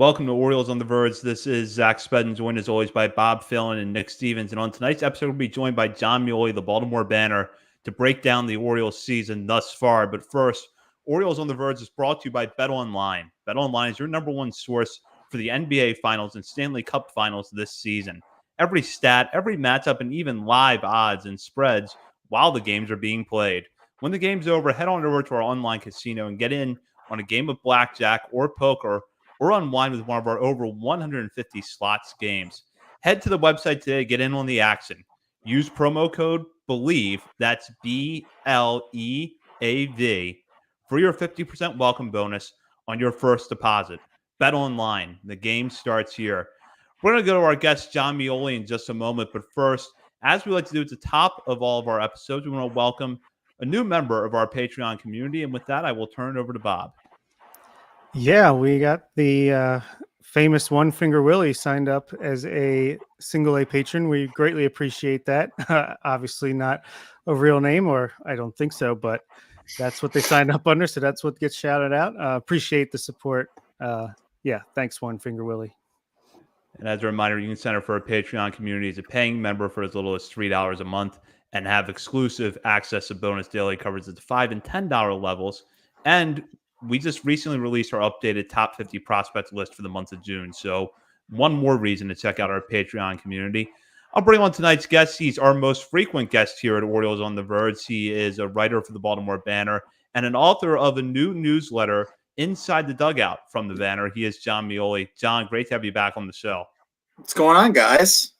Welcome to Orioles on the Verge. This is Zach Spedden, joined as always by Bob Phelan and Nick Stevens. And on tonight's episode, we'll be joined by Jon Meoli, the Baltimore Banner, to break down the Orioles season thus far. But first, Orioles on the Verge is brought to you by BetOnline. BetOnline is your number one source for the NBA Finals and Stanley Cup Finals this season. Every stat, every matchup, and even live odds and spreads while the games are being played. When the game's over, head on over to our online casino and get in on a game of blackjack or poker or unwind with one of our over 150 slots games. Head to the website today, get in on the action. Use promo code BELIEVE, that's BLEAV, for your 50% welcome bonus on your first deposit. Bet online. The game starts here. We're going to go to our guest, Jon Meoli, in just a moment. But first, as we like to do at the top of all of our episodes, we want to welcome a new member of our Patreon community. And with that, I will turn it over to Bob. Yeah, we got the famous One Finger Willie signed up as a single A patron. We greatly appreciate that. Obviously not a real name, or I don't think so, but that's what they signed up under. So that's what gets shouted out. Appreciate the support. Thanks, One Finger Willie. And as a reminder, you can sign up for our Patreon community as a paying member for as little as $3 a month and have exclusive access to bonus daily coverage at the $5 and $10 levels. And we just recently released our updated top 50 prospect list for the month of June. So one more reason to check out our Patreon community. I'll bring on tonight's guest. He's our most frequent guest here at Orioles on the Verge. He is a writer for the Baltimore Banner and an author of a new newsletter, Inside the Dugout, from the Banner. He is Jon Meoli. Jon, great to have you back on the show. What's going on, guys?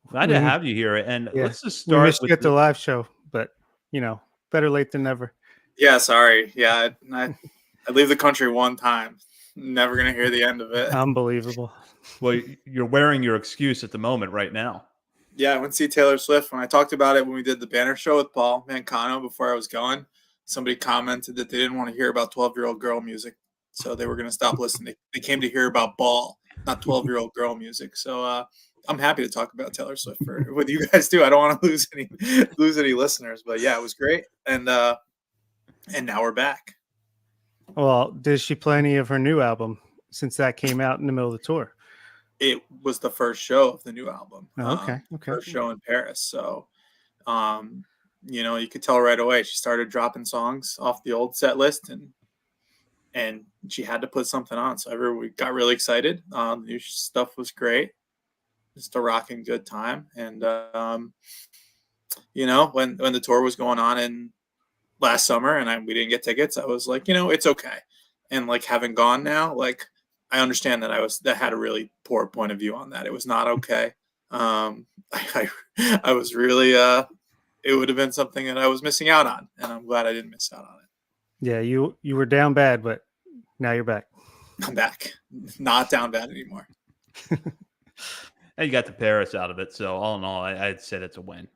Glad to have you here. And let's just start. We missed you at the live show, but, better late than never. Yeah, sorry. Yeah, I leave the country one time. Never going to hear the end of it. Unbelievable. Well, you're wearing your excuse at the moment right now. Yeah, I went to see Taylor Swift. When I talked about it when we did the Banner show with Paul Mancano before I was going, somebody commented that they didn't want to hear about 12-year-old girl music, so they were going to stop listening. They came to hear about ball, not 12-year-old girl music. So I'm happy to talk about Taylor Swift with you guys too. I don't want to lose any listeners, but yeah, it was great. And now we're back. Well, did she play any of her new album since that came out in the middle of the tour? It was the first show of the new album. Okay. First show in Paris. So, you could tell right away. She started dropping songs off the old set list, and she had to put something on. So we got really excited. The new stuff was great. Just a rocking good time. And, when the tour was going on in last summer and we didn't get tickets, I was like, it's okay. And like having gone now, like I understand that I had a really poor point of view on that. It was not okay. I was really, it would have been something that I was missing out on, and I'm glad I didn't miss out on it. Yeah, you were down bad, but now you're back. I'm back. Not down bad anymore. And you got the Paris out of it, so all in all, I'd say that's a win.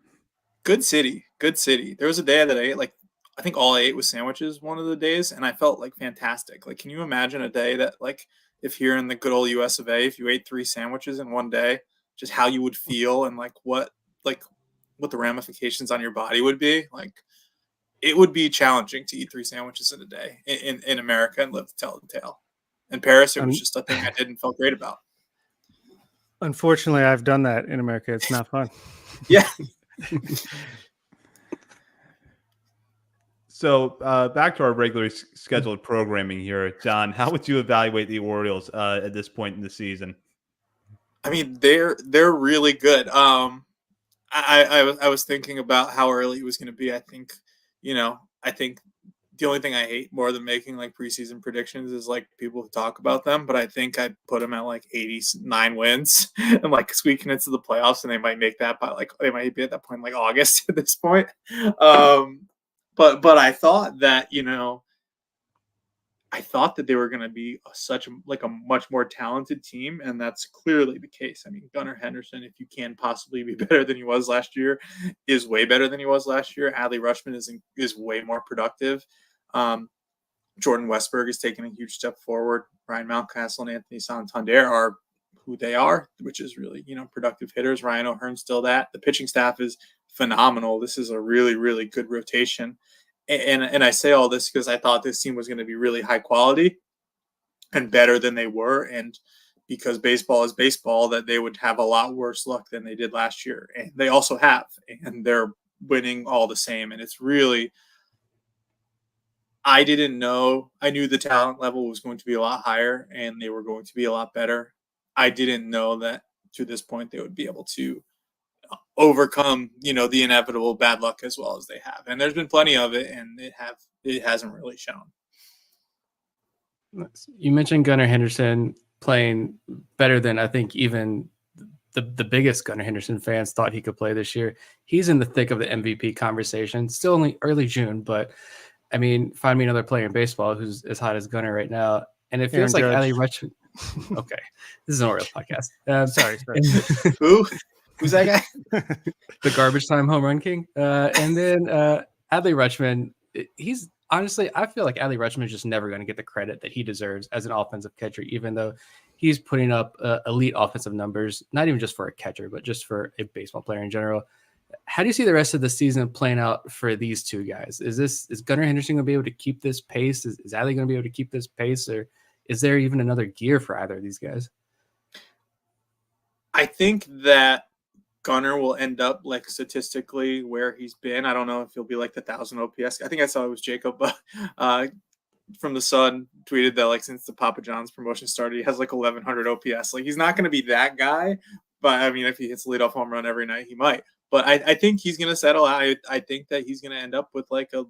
Good city. There was a day that I ate, I think all I ate was sandwiches one of the days, and I felt like fantastic. Like, can you imagine a day that, like, if here in the good old US of A, if you ate 3 sandwiches in one day, just how you would feel and what the ramifications on your body would be? Like, it would be challenging to eat 3 sandwiches in a day in America and live to tell the tale. In Paris, it was just a thing I did and felt great about. Unfortunately, I've done that in America. It's not fun. Yeah. So back to our regularly scheduled programming here, Jon. How would you evaluate the Orioles at this point in the season? I mean, they're really good. I was thinking about how early it was going to be. I think the only thing I hate more than making like preseason predictions is like people who talk about them. But I think I'd put them at like 89 wins and like squeaking into the playoffs, and they might make that by they might be at that point like August at this point. But I thought that they were going to be a much more talented team, and that's clearly the case. I mean, Gunnar Henderson, if you can possibly be better than he was last year, is way better than he was last year. Adley Rutschman is way more productive. Jordan Westberg is taking a huge step forward. Ryan Mountcastle and Anthony Santander are who they are, which is really, productive hitters. Ryan O'Hearn's still that. The pitching staff is phenomenal. This is a really, really good rotation. And I say all this because I thought this team was going to be really high quality. and better than they were. And because baseball is baseball, that they would have a lot worse luck than they did last year. And they also have, and they're winning all the same. And it's really, I didn't know. I knew the talent level was going to be a lot higher and they were going to be a lot better. I didn't know that to this point they would be able to overcome, the inevitable bad luck as well as they have. And there's been plenty of it, and it hasn't really shown. You mentioned Gunnar Henderson playing better than I think even the biggest Gunnar Henderson fans thought he could play this year. He's in the thick of the MVP conversation. Still only early June, but I mean, find me another player in baseball who's as hot as Gunnar right now. And it feels like Adley Rutschman. Okay, this is an Orioles podcast. Sorry. Who's that guy? The garbage time home run king. And then Adley Rutschman, he's honestly, I feel like Adley Rutschman is just never going to get the credit that he deserves as an offensive catcher, even though he's putting up elite offensive numbers, not even just for a catcher, but just for a baseball player in general. How do you see the rest of the season playing out for these two guys? Is Gunnar Henderson going to be able to keep this pace? Is Adley going to be able to keep this pace? Or is there even another gear for either of these guys? I think that Gunnar will end up like statistically where he's been. I don't know if he'll be like the 1,000 OPS. I think I saw it was Jacob from the Sun tweeted that like since the Papa John's promotion started, he has like 1,100 OPS. Like he's not going to be that guy, but I mean, if he hits a leadoff home run every night, he might. But I think he's going to settle out. I think that he's going to end up with like a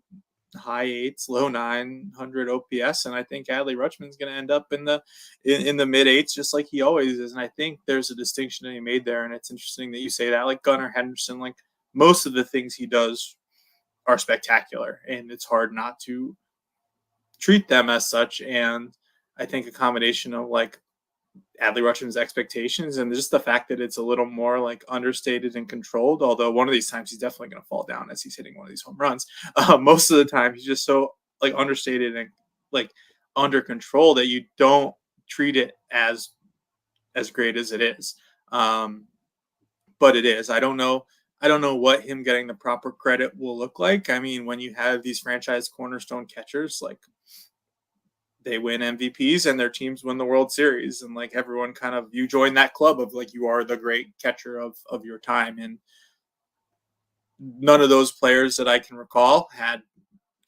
high 8s, low 900 OPS, and I think Adley Rutschman's going to end up in the mid 8s, just like he always is. And I think there's a distinction that he made there, and it's interesting that you say that. Like Gunnar Henderson, like most of the things he does are spectacular, and it's hard not to treat them as such. And I think a combination of like Adley Rutschman's expectations and just the fact that it's a little more like understated and controlled, although one of these times he's definitely going to fall down as he's hitting one of these home runs. Most of the time he's just so like understated and like under control that you don't treat it as great as it is. But it is. I don't know what him getting the proper credit will look like. I mean, when you have these franchise cornerstone catchers, like they win MVPs and their teams win the World Series. And like everyone kind of, you join that club of like, you are the great catcher of your time. And none of those players that I can recall had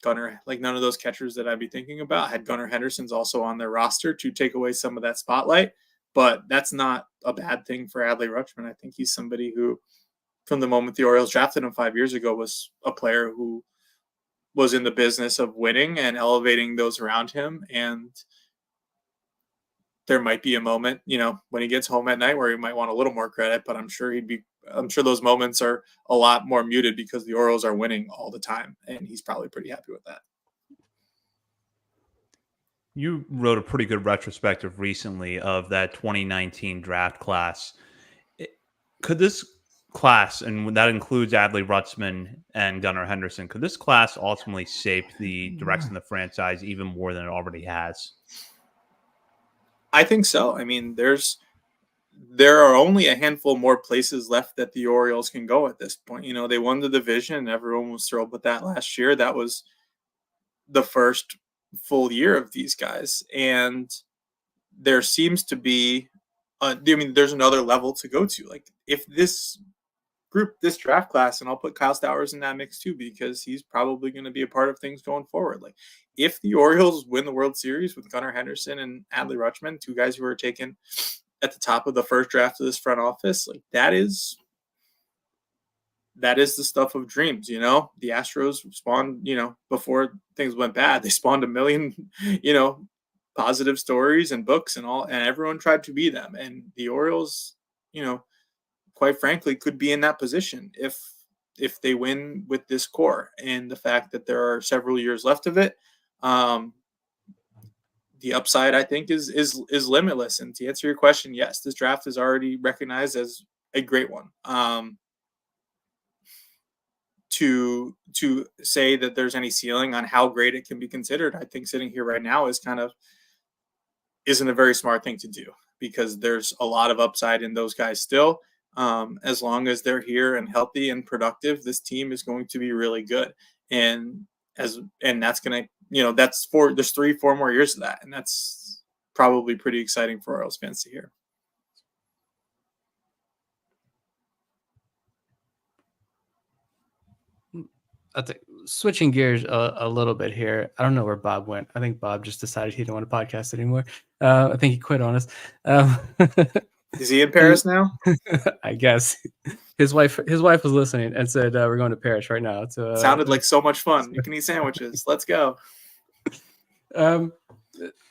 Gunnar, like none of those catchers that I'd be thinking about had Gunnar Henderson's also on their roster to take away some of that spotlight. But that's not a bad thing for Adley Rutschman. I think he's somebody who, from the moment the Orioles drafted him 5 years ago, was a player who was in the business of winning and elevating those around him. And there might be a moment, when he gets home at night where he might want a little more credit, but I'm sure those moments are a lot more muted because the Orioles are winning all the time. And he's probably pretty happy with that. You wrote a pretty good retrospective recently of that 2019 draft class. Could this class, and that includes Adley Rutschman and Gunnar Henderson, could this class ultimately shape the direction of the franchise even more than it already has? I think so. I mean, there are only a handful more places left that the Orioles can go at this point. They won the division and everyone was thrilled with that last year. That was the first full year of these guys. And there seems to be, there's another level to go to. Like if this draft class, and I'll put Kyle Stowers in that mix too, because he's probably going to be a part of things going forward. Like if the Orioles win the World Series with Gunnar Henderson and Adley Rutschman, two guys who were taken at the top of the first draft of this front office, like that is the stuff of dreams. The Astros spawned, before things went bad, they spawned a million, positive stories and books and all, and everyone tried to be them. And the Orioles, quite frankly, could be in that position if they win with this core. And the fact that there are several years left of it, the upside I think is limitless. And to answer your question, yes, this draft is already recognized as a great one. To say that there's any ceiling on how great it can be considered, I think sitting here right now isn't a very smart thing to do, because there's a lot of upside in those guys still. As long as they're here and healthy and productive, this team is going to be really good. And that's going to, there's 3-4 more years of that. And that's probably pretty exciting for Orioles fans to hear. I think switching gears a little bit here. I don't know where Bob went. I think Bob just decided he didn't want to podcast anymore. I think he quit on us. Is he in Paris now? I guess his wife was listening and said we're going to Paris right now. So sounded like so much fun. You can eat sandwiches. Let's go. A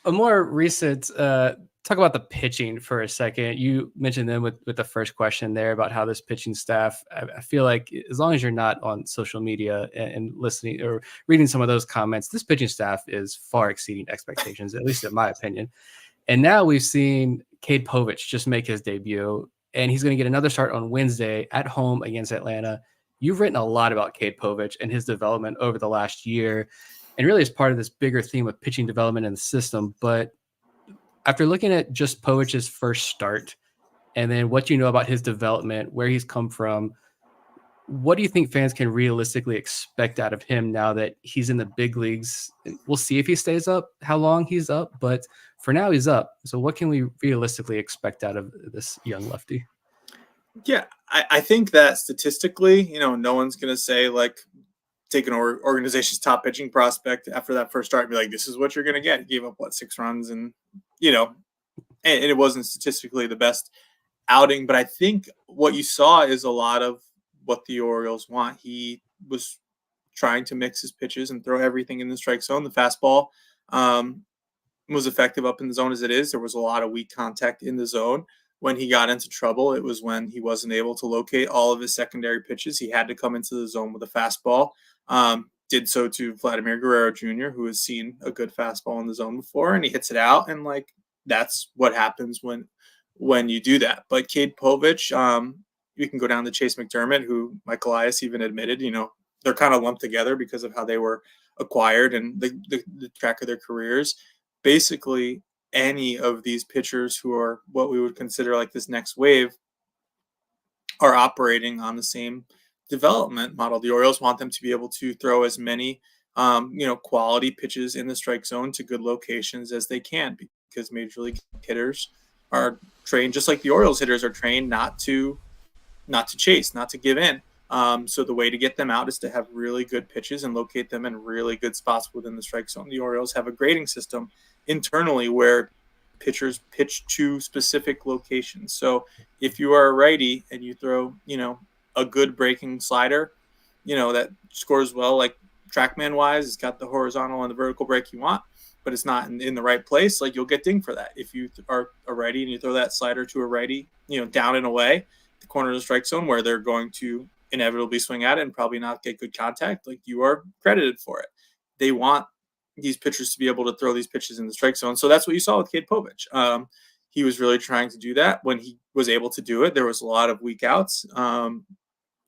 more recent talk about the pitching for a second. You mentioned them with the first question there about how this pitching staff, I feel like as long as you're not on social media and listening or reading some of those comments, this pitching staff is far exceeding expectations, at least in my opinion. And now we've seen Cade Povich just make his debut, and he's going to get another start on Wednesday at home against Atlanta. You've written a lot about Cade Povich and his development over the last year, and really as part of this bigger theme of pitching development in the system. But after looking at just Povich's first start and then what you know about his development, where he's come from, what do you think fans can realistically expect out of him now that he's in the big leagues? We'll see if he stays up, how long he's up, but for now he's up. So what can we realistically expect out of this young lefty? Yeah, I think that statistically, no one's going to say like take an organization's top pitching prospect after that first start and be like, this is what you're going to get. He gave up 6 runs and it wasn't statistically the best outing, but I think what you saw is a lot of what the Orioles want. He was trying to mix his pitches and throw everything in the strike zone. The fastball was effective up in the zone as it is. There was a lot of weak contact in the zone. When he got into trouble, it was when he wasn't able to locate all of his secondary pitches. He had to come into the zone with a fastball. Did so to Vladimir Guerrero Jr., who has seen a good fastball in the zone before, and he hits it out. And that's what happens when you do that. But Cade Povich, you can go down to Chase McDermott, who Michael Elias even admitted, they're kind of lumped together because of how they were acquired and the track of their careers. Basically, any of these pitchers who are what we would consider like this next wave are operating on the same development model. The Orioles want them to be able to throw as many, quality pitches in the strike zone to good locations as they can, because major league hitters are trained just like the Orioles hitters are trained not to chase, not to give in. So the way to get them out is to have really good pitches and locate them in really good spots within the strike zone. The Orioles have a grading system internally where pitchers pitch to specific locations. So if you are a righty and you throw, a good breaking slider, that scores well, like TrackMan wise, it's got the horizontal and the vertical break you want, but it's not in the right place, you'll get dinged for that. If you are a righty and you throw that slider to a righty, down and away, the corner of the strike zone where they're going to inevitably swing at it and probably not get good contact, you are credited for it. They want these pitchers to be able to throw these pitches in the strike zone. So that's what you saw with Cade Povich. He was really trying to do that. When he was able to do it, there was a lot of weak outs.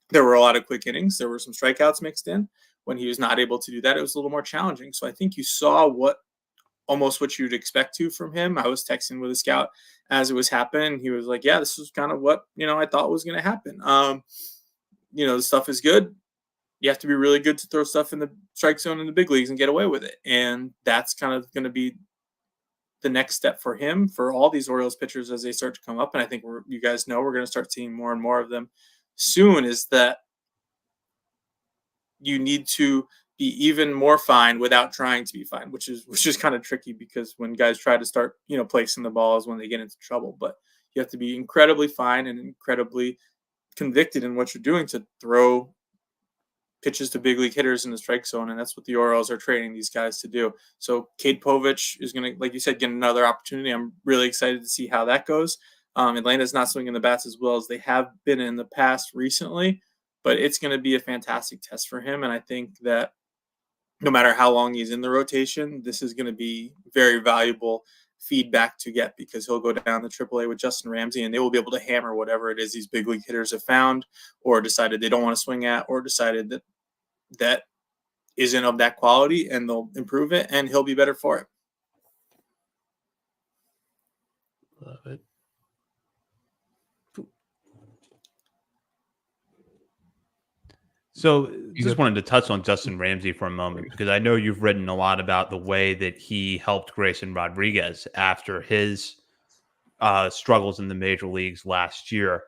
There were a lot of quick innings. There were some strikeouts mixed in. When he was not able to do that, it was a little more challenging. So I think you saw almost what you'd expect to from him. I was texting with a scout as it was happening. He was like, yeah, this is kind of what, I thought was going to happen. The stuff is good. You have to be really good to throw stuff in the strike zone in the big leagues and get away with it. And that's kind of going to be the next step for him, for all these Orioles pitchers as they start to come up. And I think you guys know we're going to start seeing more and more of them soon, is that you need to be even more fine without trying to be fine, which is kind of tricky, because when guys try to start, placing the ball is when they get into trouble. But you have to be incredibly fine and incredibly convicted in what you're doing to throw pitches to big league hitters in the strike zone, and that's what the Orioles are training these guys to do. So Cade Povich is going to, like you said, get another opportunity. I'm really excited to see how that goes. Atlanta's not swinging the bats as well as they have been in the past recently, but it's going to be a fantastic test for him. And I think that no matter how long he's in the rotation, this is going to be very valuable feedback to get, because he'll go down to AAA with Justin Ramsey and they will be able to hammer whatever it is these big league hitters have found or decided they don't want to swing at, or decided that isn't of that quality, and they'll improve it and he'll be better for it. Love it. So just wanted to touch on Justin Ramsey for a moment, because I know you've written a lot about the way that he helped Grayson Rodriguez after his struggles in the major leagues last year.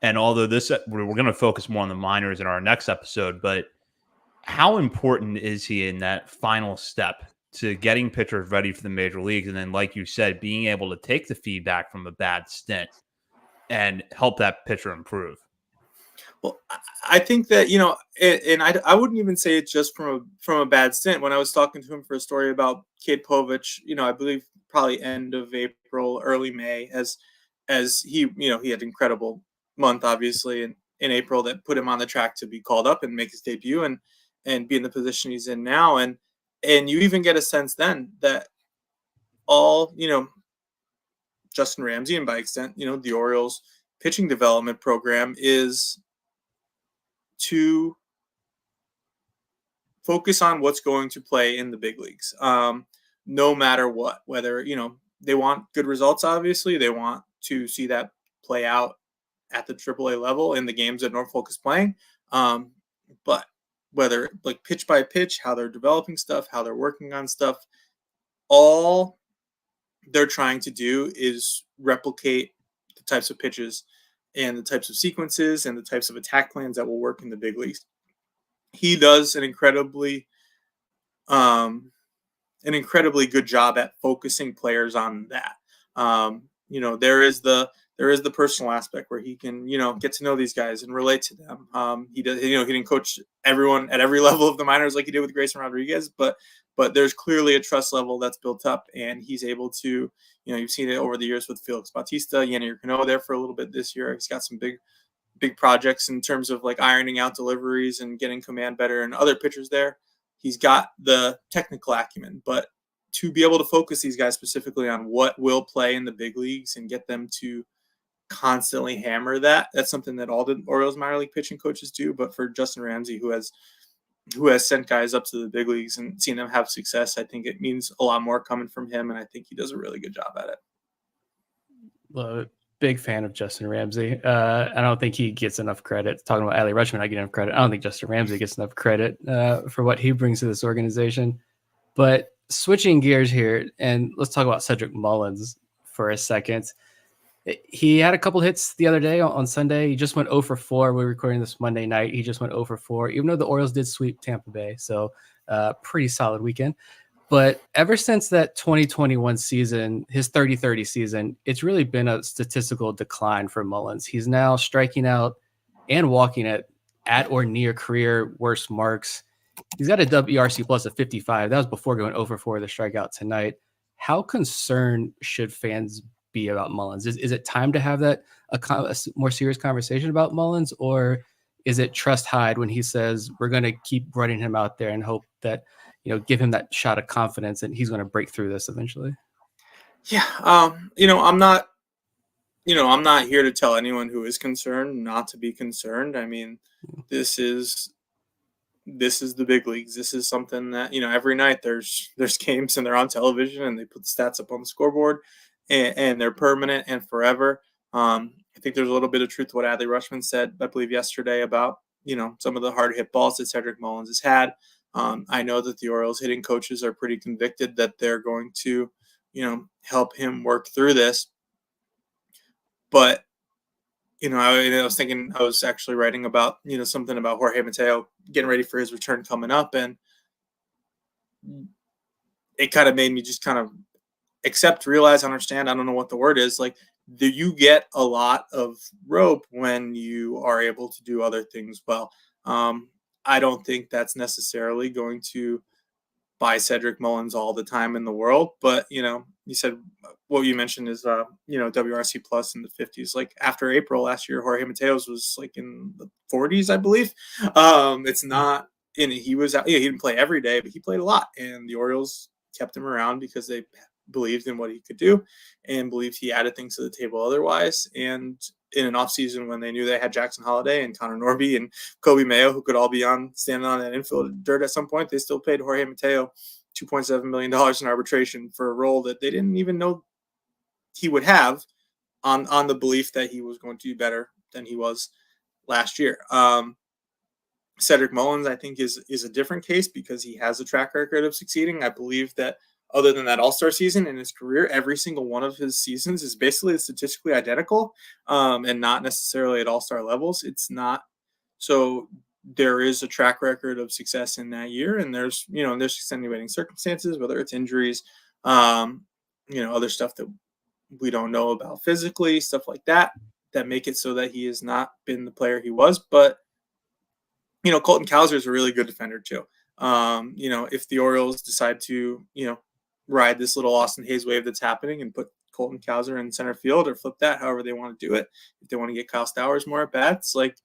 And although we're going to focus more on the minors in our next episode, but how important is he in that final step to getting pitchers ready for the major leagues? And then, like you said, being able to take the feedback from a bad stint and help that pitcher improve. Well, I think that, and I wouldn't even say it's just from a bad stint. When I was talking to him for a story about Cade Povich, I believe probably end of April, early May, as he, he had an incredible month, obviously, in April that put him on the track to be called up and make his debut and be in the position he's in now. And you even get a sense then that all, Justin Ramsey, and by extent, the Orioles pitching development program is to focus on what's going to play in the big leagues, no matter what. Whether, they want good results, obviously. They want to see that play out at the AAA level in the games that Norfolk is playing. But whether like pitch by pitch, how they're developing stuff, how they're working on stuff, all they're trying to do is replicate the types of pitches and the types of sequences and the types of attack plans that will work in the big leagues. He does an incredibly good job at focusing players on that. There is the personal aspect where he can, get to know these guys and relate to them. He does, he didn't coach everyone at every level of the minors like he did with Grayson Rodriguez, but there's clearly a trust level that's built up, and he's able to, you've seen it over the years with Felix Bautista, Yennier Cano there for a little bit this year. He's got some big projects in terms of like ironing out deliveries and getting command better, and other pitchers there. He's got the technical acumen, but to be able to focus these guys specifically on what will play in the big leagues and get them to constantly hammer that's something that all the Orioles minor league pitching coaches do. But for Justin Ramsey, who has sent guys up to the big leagues and seen them have success, I think it means a lot more coming from him, and I think he does a really good job at it. Well, big fan of Justin Ramsey. I don't think he gets enough credit. Talking about Adley Rutschman, I get enough credit. I don't think Justin Ramsey gets enough credit for what he brings to this organization. But switching gears here, and let's talk about Cedric Mullins for a second. He had a couple hits the other day on Sunday. He just went 0 for 4. We're recording this Monday night. He just went 0 for 4, even though the Orioles did sweep Tampa Bay. So pretty solid weekend. But ever since that 2021 season, his 30-30 season, it's really been a statistical decline for Mullins. He's now striking out and walking at or near career worst marks. He's got a WRC plus of 55. That was before going 0 for 4 the strikeout tonight. How concerned should fans be about Mullins? Is it time to have that a more serious conversation about Mullins, or is it trust Hyde when he says we're going to keep running him out there and hope that, give him that shot of confidence and he's going to break through this eventually? Yeah. I'm not here to tell anyone who is concerned not to be concerned. I mean, this is the big leagues. This is something that, every night there's games and they're on television and they put the stats up on the scoreboard, and they're permanent and forever. I think there's a little bit of truth to what Adley Rutschman said, I believe, yesterday about, some of the hard hit balls that Cedric Mullins has had. I know that the Orioles hitting coaches are pretty convicted that they're going to, help him work through this. But, I was thinking, I was actually writing about, something about Jorge Mateo getting ready for his return coming up. And it kind of made me just kind of accept, realize, understand, I don't know what the word is, like, you get a lot of rope when you are able to do other things well. I don't think that's necessarily going to buy Cedric Mullins all the time in the world, but you said what you mentioned is WRC plus in the 50s. Like after April last year, Jorge Mateos was like in the 40s, I believe. It's not, and he was out. He didn't play every day, but he played a lot, and the Orioles kept him around because they believed in what he could do and believed he added things to the table otherwise. And in an offseason when they knew they had Jackson Holiday and Connor Norby and Kobe Mayo, who could all be standing on that infield dirt at some point, they still paid Jorge Mateo $2.7 million in arbitration for a role that they didn't even know he would have, on the belief that he was going to be better than he was last year. Cedric Mullins, I think, is a different case because he has a track record of succeeding. I believe that other than that All-Star season in his career, every single one of his seasons is basically statistically identical, and not necessarily at All-Star levels. It's not. So there is a track record of success in that year, and there's extenuating circumstances, whether it's injuries, other stuff that we don't know about physically, stuff like that make it so that he has not been the player he was. But Colton Cowser is a really good defender too. If the Orioles decide to, ride this little Austin Hayes wave that's happening and put Colton Cowser in center field or flip that, however they want to do it, if they want to get Kyle Stowers more at bats, like,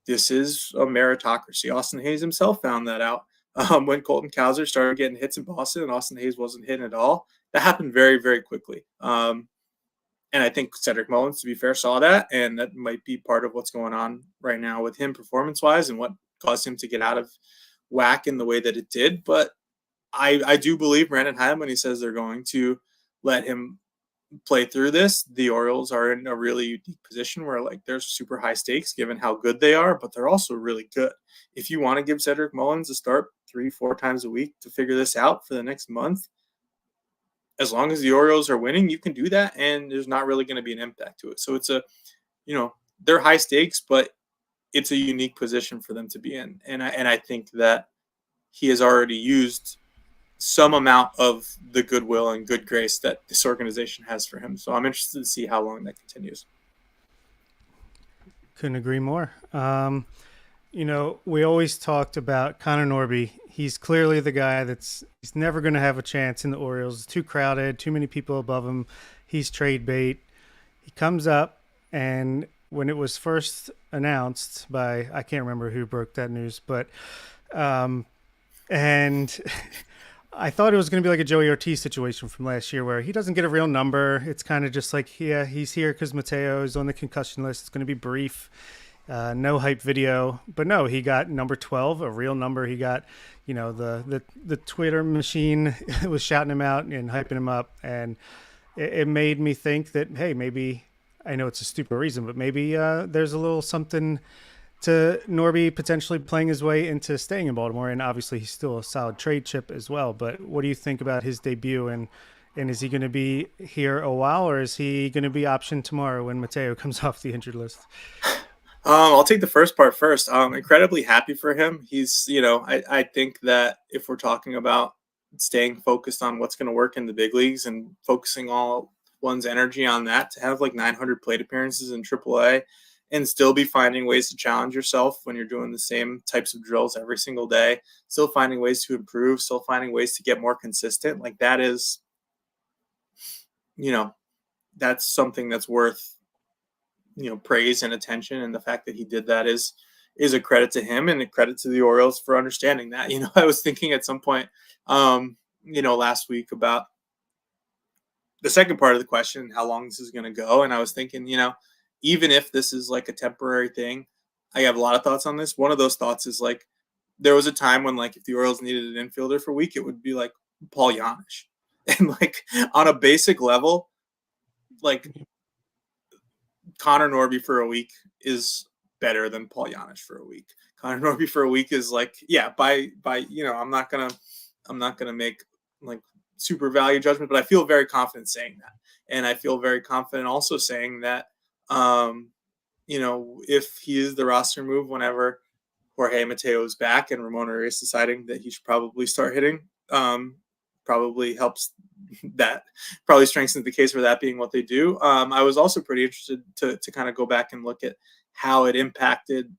this is a meritocracy. Austin Hayes himself found that out when Colton Cowser started getting hits in Boston and Austin Hayes wasn't hitting at all. That happened very, very quickly. And I think Cedric Mullins, to be fair, saw that, and that might be part of what's going on right now with him performance-wise and what caused him to get out of whack in the way that it did. But I do believe Brandon Hyde when he says they're going to let him play through this. The Orioles are in a really unique position where, like, there's super high stakes given how good they are, but they're also really good. If you want to give Cedric Mullins a start 3-4 times a week to figure this out for the next month, as long as the Orioles are winning, you can do that, and there's not really going to be an impact to it. So it's they're high stakes, but it's a unique position for them to be in. And I think that he has already used some amount of the goodwill and good grace that this organization has for him. So I'm interested to see how long that continues. Couldn't agree more. We always talked about Connor Norby. He's clearly the guy he's never going to have a chance in the Orioles. It's too crowded, too many people above him. He's trade bait. He comes up, and when it was first announced by, I can't remember who broke that news, but and I thought it was going to be like a Joey Ortiz situation from last year where he doesn't get a real number. It's kind of just like, yeah, he's here because Mateo is on the concussion list. It's going to be brief. No hype video, but no, he got number 12, a real number. He got, the Twitter machine was shouting him out and hyping him up. And it made me think that, hey, maybe, I know it's a stupid reason, but maybe there's a little something to Norby potentially playing his way into staying in Baltimore. And obviously he's still a solid trade chip as well. But what do you think about his debut, and is he going to be here a while, or is he going to be optioned tomorrow when Mateo comes off the injured list? I'll take the first part first. I'm incredibly happy for him. He's, I think that if we're talking about staying focused on what's going to work in the big leagues and focusing all one's energy on that, to have like 900 plate appearances in AAA and still be finding ways to challenge yourself when you're doing the same types of drills every single day, still finding ways to improve, still finding ways to get more consistent. Like, that is, that's something that's worth, praise and attention. And the fact that he did that is a credit to him and a credit to the Orioles for understanding that. I was thinking at some point, last week about the second part of the question, how long this is going to go. And I was thinking, even if this is like a temporary thing, I have a lot of thoughts on this. One of those thoughts is like, there was a time when, like, if the Orioles needed an infielder for a week, it would be like Paul Janish. And like, on a basic level, like, Connor Norby for a week is better than Paul Janish for a week. Connor Norby for a week is like, yeah, by I'm not gonna make like super value judgment, but I feel very confident saying that. And I feel very confident also saying that, if he is the roster move whenever Jorge Mateo is back and Ramon Urias deciding that he should probably start hitting, probably helps. That probably strengthens the case for that being what they do. I was also pretty interested to kind of go back and look at how it impacted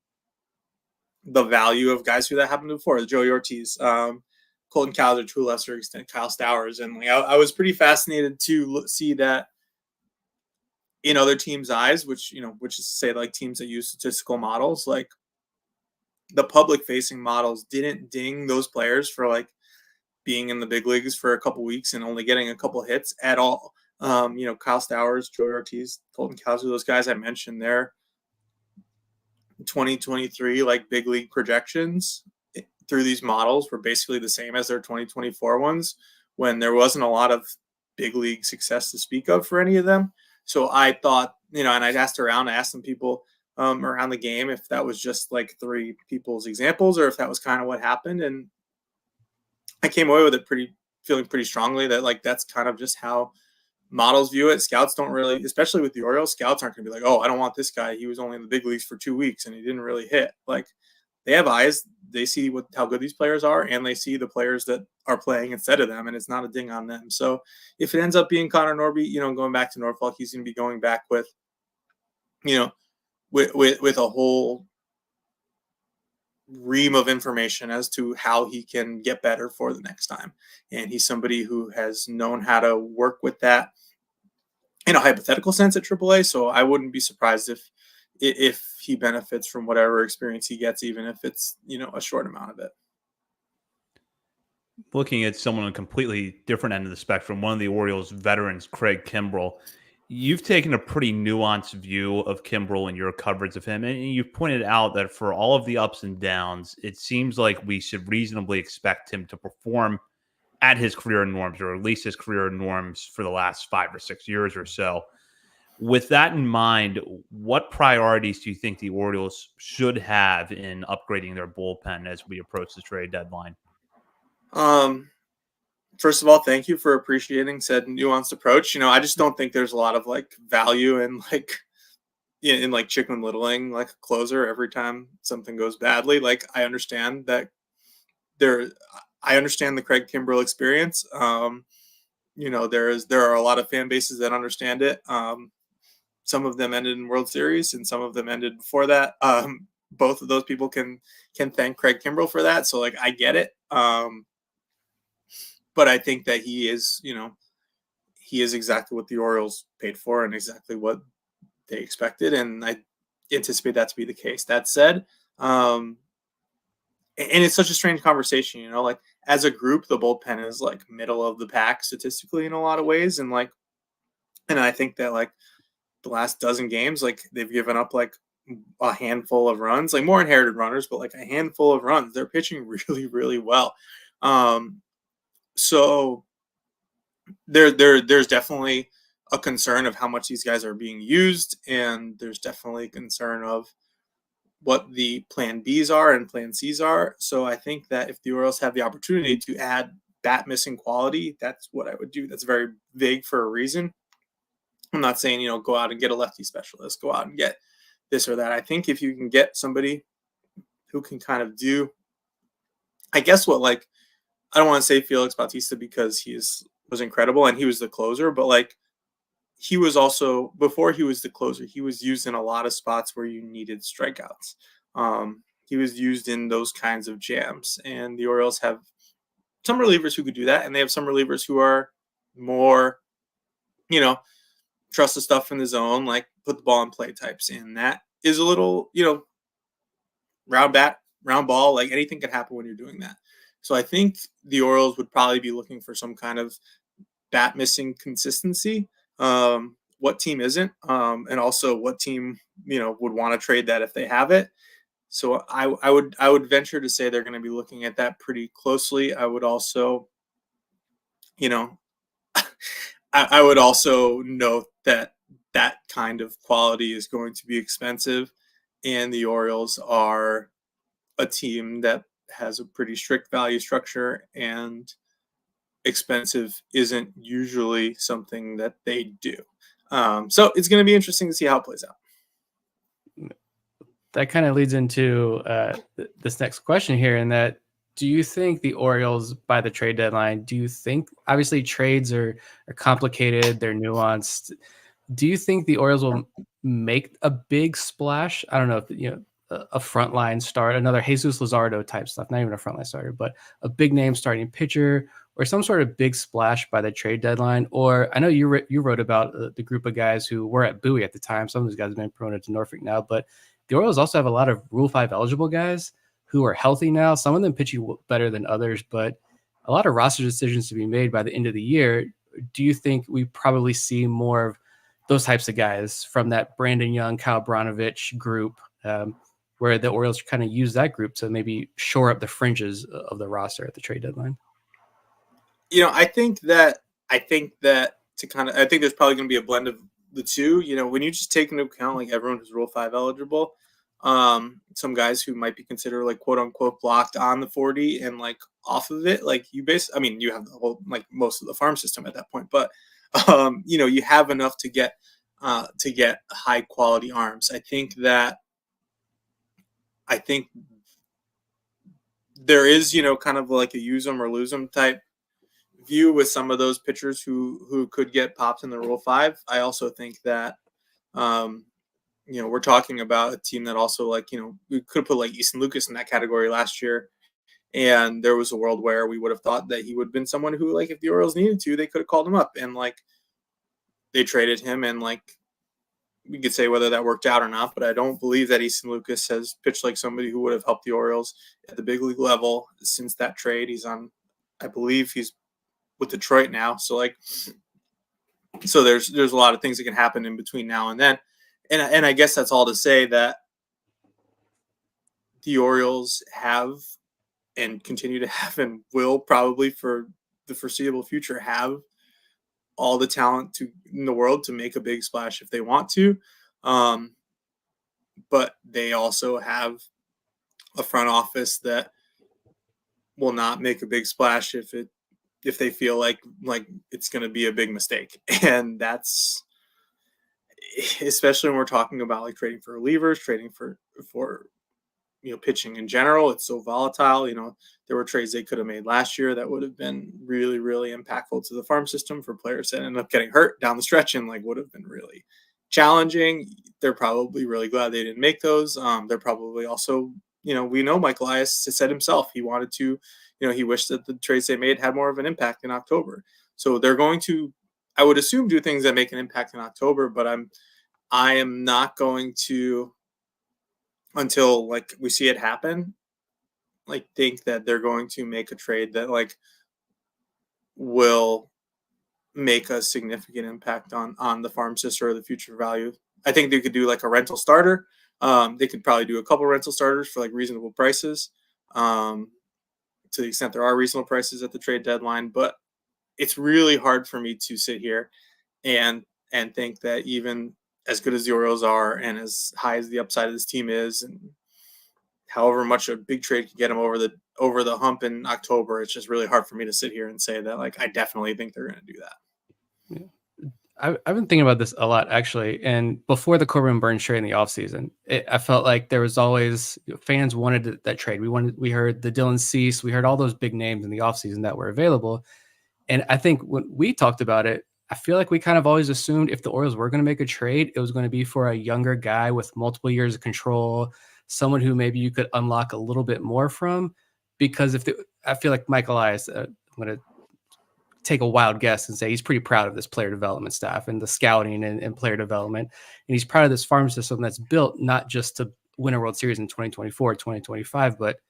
the value of guys who that happened before, Joey Ortiz, Colton Cowser, to a lesser extent, Kyle Stowers. And like, I was pretty fascinated to see that in other teams' eyes, which is to say, like, teams that use statistical models, like the public facing models didn't ding those players for like being in the big leagues for a couple weeks and only getting a couple hits at all. Kyle Stowers, Joey Ortiz, Colton Cowser, those guys I mentioned, their 2023 like big league projections through these models were basically the same as their 2024 ones, when there wasn't a lot of big league success to speak of for any of them. So I thought, and I asked around, I asked some people, around the game, if that was just like 3 people's examples or if that was kind of what happened. And I came away with it feeling pretty strongly that like that's kind of just how models view it. Scouts don't really, especially with the Orioles, scouts aren't going to be like, oh, I don't want this guy. He was only in the big leagues for 2 weeks and he didn't really hit. Like, they have eyes. They see how good these players are, and they see the players that are playing instead of them, and it's not a ding on them. So if it ends up being Connor Norby, going back to Norfolk, he's going to be going back with, with a whole ream of information as to how he can get better for the next time. And he's somebody who has known how to work with that in a hypothetical sense at AAA. So I wouldn't be surprised if he benefits from whatever experience he gets, even if it's, a short amount of it. Looking at someone on a completely different end of the spectrum, one of the Orioles veterans, Craig Kimbrell. You've taken a pretty nuanced view of Kimbrell in your coverage of him, and you've pointed out that for all of the ups and downs, it seems like we should reasonably expect him to perform at his career norms, or at least his career norms for the last 5 or 6 years or so. With that in mind, what priorities do you think the Orioles should have in upgrading their bullpen as we approach the trade deadline? First of all, thank you for appreciating said nuanced approach. I just don't think there's a lot of like value in like Chicken Littling like a closer every time something goes badly. Like, I understand that I understand the Craig Kimbrell experience. There are a lot of fan bases that understand it. Some of them ended in World Series and some of them ended before that. Both of those people can thank Craig Kimbrell for that. So like, I get it. But I think that he is exactly what the Orioles paid for and exactly what they expected. And I anticipate that to be the case. That said, and it's such a strange conversation, like as a group, the bullpen is like middle of the pack statistically in a lot of ways. And I think that like the last dozen games, like they've given up like a handful of runs, like more inherited runners, but like a handful of runs. They're pitching really, really well. So there's definitely a concern of how much these guys are being used, and there's definitely a concern of what the plan Bs are and plan Cs are. So I think that if the Orioles have the opportunity to add bat missing quality, that's what I would do. That's very vague for a reason. I'm not saying, go out and get a lefty specialist, go out and get this or that. I think if you can get somebody who can kind of do, I guess what, like, I don't want to say Felix Bautista because he was incredible and he was the closer, but like he was also, before he was the closer, he was used in a lot of spots where you needed strikeouts. He was used in those kinds of jams, and the Orioles have some relievers who could do that, and they have some relievers who are more, trust the stuff in the zone, like put the ball in play types. And that is a little, round bat, round ball, like anything can happen when you're doing that. So I think the Orioles would probably be looking for some kind of bat missing consistency. What team isn't? And also what team, would want to trade that if they have it. So I would venture to say they're going to be looking at that pretty closely. I would also, I would also note that kind of quality is going to be expensive, and the Orioles are a team that has a pretty strict value structure, and expensive isn't usually something that they do. So it's going to be interesting to see how it plays out. That kind of leads into this next question here, in that, do you think the Orioles, by the trade deadline, do you think, obviously trades are complicated, they're nuanced. Do you think the Orioles will make a big splash? I don't know if, a frontline start, another Jesus Luzardo type stuff, not even a frontline starter, but a big name starting pitcher, or some sort of big splash by the trade deadline? Or I know you wrote about the group of guys who were at Bowie at the time. Some of those guys have been promoted to Norfolk now, but the Orioles also have a lot of Rule 5 eligible guys who are healthy now. Some of them pitching better than others, but a lot of roster decisions to be made by the end of the year. Do you think we probably see more of those types of guys from that Brandon Young, Kyle Branovich group, where the Orioles kind of use that group to maybe shore up the fringes of the roster at the trade deadline? I think there's probably going to be a blend of the two, when you just take into account like everyone who's Rule 5 eligible, some guys who might be considered like quote unquote blocked on the 40 and like off of it, like you have the whole, like most of the farm system at that point, but you have enough to get high quality arms. I think there is, kind of like a use them or lose them type view with some of those pitchers who could get popped in the Rule 5. I also think that, we're talking about a team that also, like, we could have put like Easton Lucas in that category last year. And there was a world where we would have thought that he would have been someone who, like, if the Orioles needed to, they could have called him up, and like they traded him, and like we could say whether that worked out or not, but I don't believe that Easton Lucas has pitched like somebody who would have helped the Orioles at the big league level since that trade. I believe he's with Detroit now. So there's a lot of things that can happen in between now and then. And I guess that's all to say that the Orioles have and continue to have and will probably for the foreseeable future have all the talent in the world to make a big splash if they want to. But they also have a front office that will not make a big splash if they feel like it's going to be a big mistake. And that's especially when we're talking about like trading for relievers, trading for pitching in general. It's so volatile. There were trades they could have made last year that would have been really, really impactful to the farm system for players that ended up getting hurt down the stretch and like would have been really challenging. They're probably really glad they didn't make those. They're probably also, we know Mike Elias has said himself, he wanted to, he wished that the trades they made had more of an impact in October. So they're going to, I would assume, do things that make an impact in October, but I am not going to, until like we see it happen, like think that they're going to make a trade that like will make a significant impact on the farm system or the future value. I think they could do like a rental starter. They could probably do a couple rental starters for like reasonable prices, to the extent there are reasonable prices at the trade deadline. But it's really hard for me to sit here and think that even as good as the Orioles are and as high as the upside of this team is, and however much a big trade could get them over the hump in October, it's just really hard for me to sit here and say that like I definitely think they're going to do that. Yeah. I've been thinking about this a lot, actually. And before the Corbin Burnes trade in the offseason, I felt like there was always fans wanted that trade. We heard the Dylan Cease, we heard all those big names in the offseason that were available. And I think when we talked about it, I feel like we kind of always assumed if the Orioles were going to make a trade, it was going to be for a younger guy with multiple years of control, someone who maybe you could unlock a little bit more from. Because I feel like Mike Elias, I'm going to take a wild guess and say he's pretty proud of this player development staff and the scouting and player development. And he's proud of this farm system that's built not just to win a World Series in 2024, 2025, but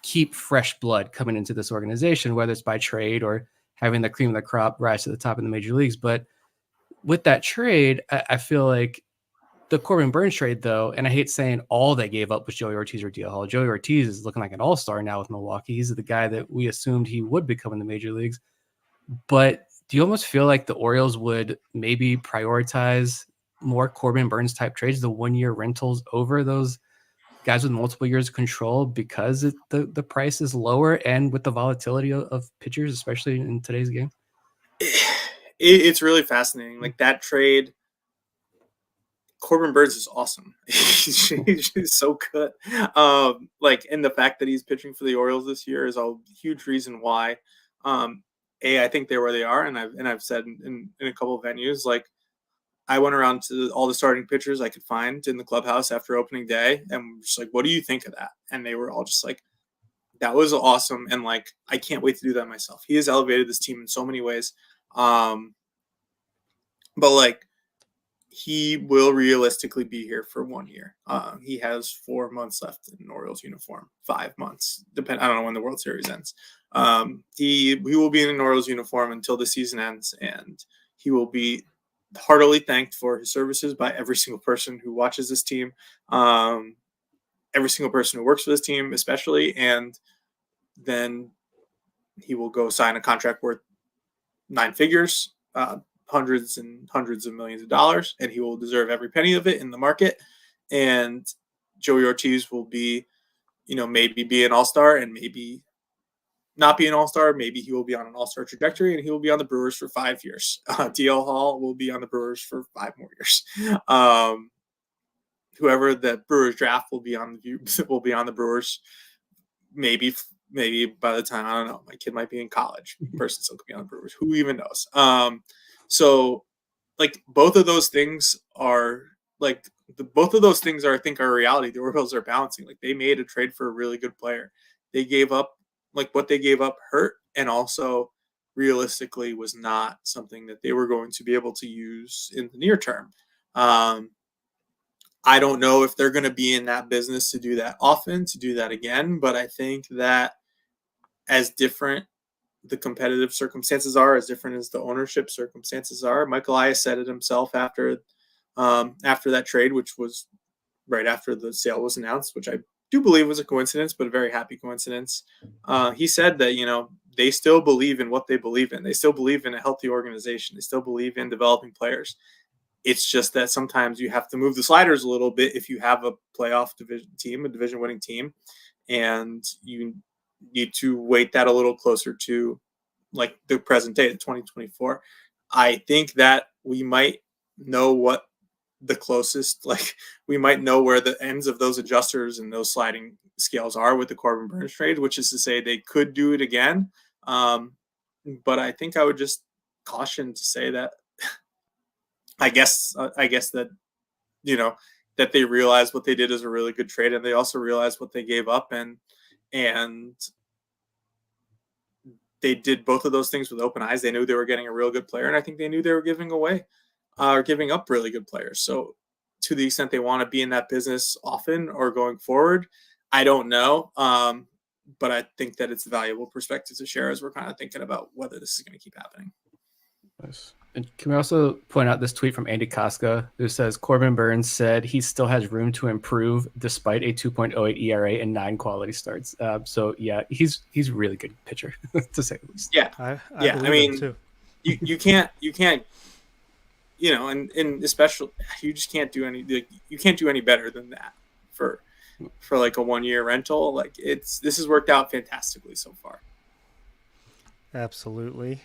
keep fresh blood coming into this organization, whether it's by trade or having the cream of the crop rise to the top in the major leagues. But with that trade, I feel like the Corbin Burnes trade, though, and I hate saying all they gave up was Joey Ortiz or DL Hall. Joey Ortiz is looking like an all-star now with Milwaukee. He's the guy that we assumed he would become in the major leagues. But do you almost feel like the Orioles would maybe prioritize more Corbin Burnes type trades, the 1-year rentals, over those guys with multiple years of control because the price is lower and with the volatility of pitchers, especially in today's game? It's really fascinating. Like that trade, Corbin Burnes is awesome. He's so good. And the fact that he's pitching for the Orioles this year is a huge reason why. I think they're where they are, and I've said in a couple of venues, like I went around to all the starting pitchers I could find in the clubhouse after opening day, and just like, what do you think of that? And they were all just like, that was awesome, and like I can't wait to do that myself. He has elevated this team in so many ways, but like he will realistically be here for 1 year. He has 4 months left in an Orioles uniform, 5 months, I don't know when the World Series ends. He will be in an Orioles uniform until the season ends, and he will be heartily thanked for his services by every single person who watches this team, every single person who works for this team, especially. And then he will go sign a contract worth 9 figures, hundreds and hundreds of millions of dollars, and he will deserve every penny of it in the market. And Joey Ortiz will be, maybe be an all-star and maybe not be an all-star. Maybe he will be on an all-star trajectory and he will be on the Brewers for 5 years. DL Hall will be on the Brewers for 5 more years. Whoever the Brewers draft will be on the Brewers. Maybe by the time, I don't know, my kid might be in college. The person still could be on the Brewers. Who even knows? So like both of those things are I think are reality. The Orioles are balancing. Like they made a trade for a really good player. They gave up, like what they gave up hurt, and also realistically was not something that they were going to be able to use in the near term. I don't know if they're going to be in that business to do that often, to do that again, but I think that as different the competitive circumstances are, as different as the ownership circumstances are, Michael Elias said it himself after that trade, which was right after the sale was announced, which I do believe was a coincidence, but a very happy coincidence. He said that, they still believe in what they believe in. They still believe in a healthy organization. They still believe in developing players. It's just that sometimes you have to move the sliders a little bit if you have a playoff division team, a division winning team, and you need to weight that a little closer to like the present day, the 2024. I think that we might know what the closest, like we might know where the ends of those adjusters and those sliding scales are with the Corbin Burnes trade, which is to say they could do it again. But I think I would just caution to say that I guess that, that they realized what they did is a really good trade, and they also realized what they gave up, and they did both of those things with open eyes. They knew they were getting a real good player, and I think they knew they were giving up really good players. So to the extent they want to be in that business often or going forward, I don't know. But I think that it's a valuable perspective to share as we're kind of thinking about whether this is going to keep happening. Nice. And can we also point out this tweet from Andy Koska, who says Corbin Burnes said he still has room to improve despite a 2.08 ERA and 9 quality starts. So yeah, he's a really good pitcher to say the least. Yeah, I mean, too. you can't, and especially you just can't do you can't do any better than that for like a 1-year rental. Like this has worked out fantastically so far. Absolutely.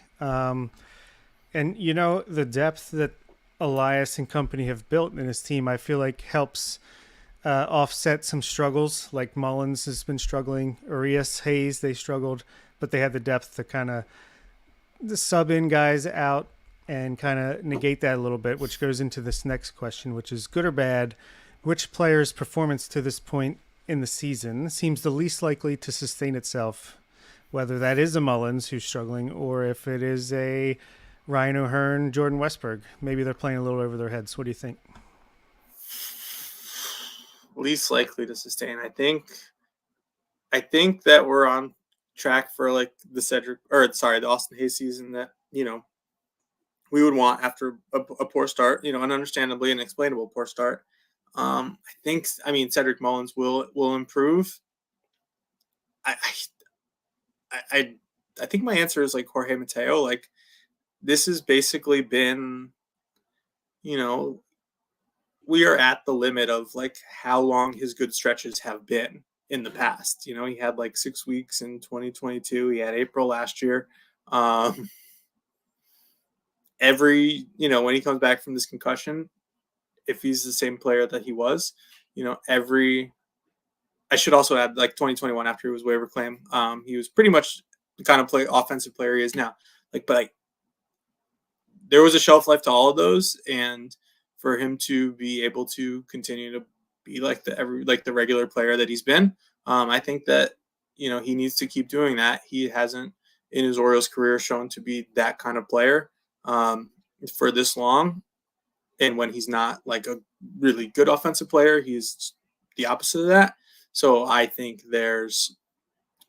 And, the depth that Elias and company have built in his team, I feel like helps offset some struggles. Like Mullins has been struggling. Urias, Hayes, they struggled, but they had the depth to kind of sub in guys out and kind of negate that a little bit, which goes into this next question, which is good or bad. Which player's performance to this point in the season seems the least likely to sustain itself, whether that is a Mullins who's struggling or if it is a Ryan O'Hearn, Jordan Westberg? Maybe they're playing a little over their heads. What do you think? Least likely to sustain. I think that we're on track for like the Austin Hayes season that, we would want after a poor start, an understandably and explainable poor start. I mean, Cedric Mullins will improve. I think my answer is like Jorge Mateo. Like, this has basically been, we are at the limit of like how long his good stretches have been in the past. He had like 6 weeks in 2022. He had April last year. When he comes back from this concussion, if he's the same player that he was, I should also add like 2021 after he was waiver claim. He was pretty much the kind of offensive player he is now. There was a shelf life to all of those, and for him to be able to continue to be like the regular player that he's been, I think that he needs to keep doing that. He hasn't in his Orioles career shown to be that kind of player for this long, and when he's not like a really good offensive player, he's the opposite of that. So I think there's,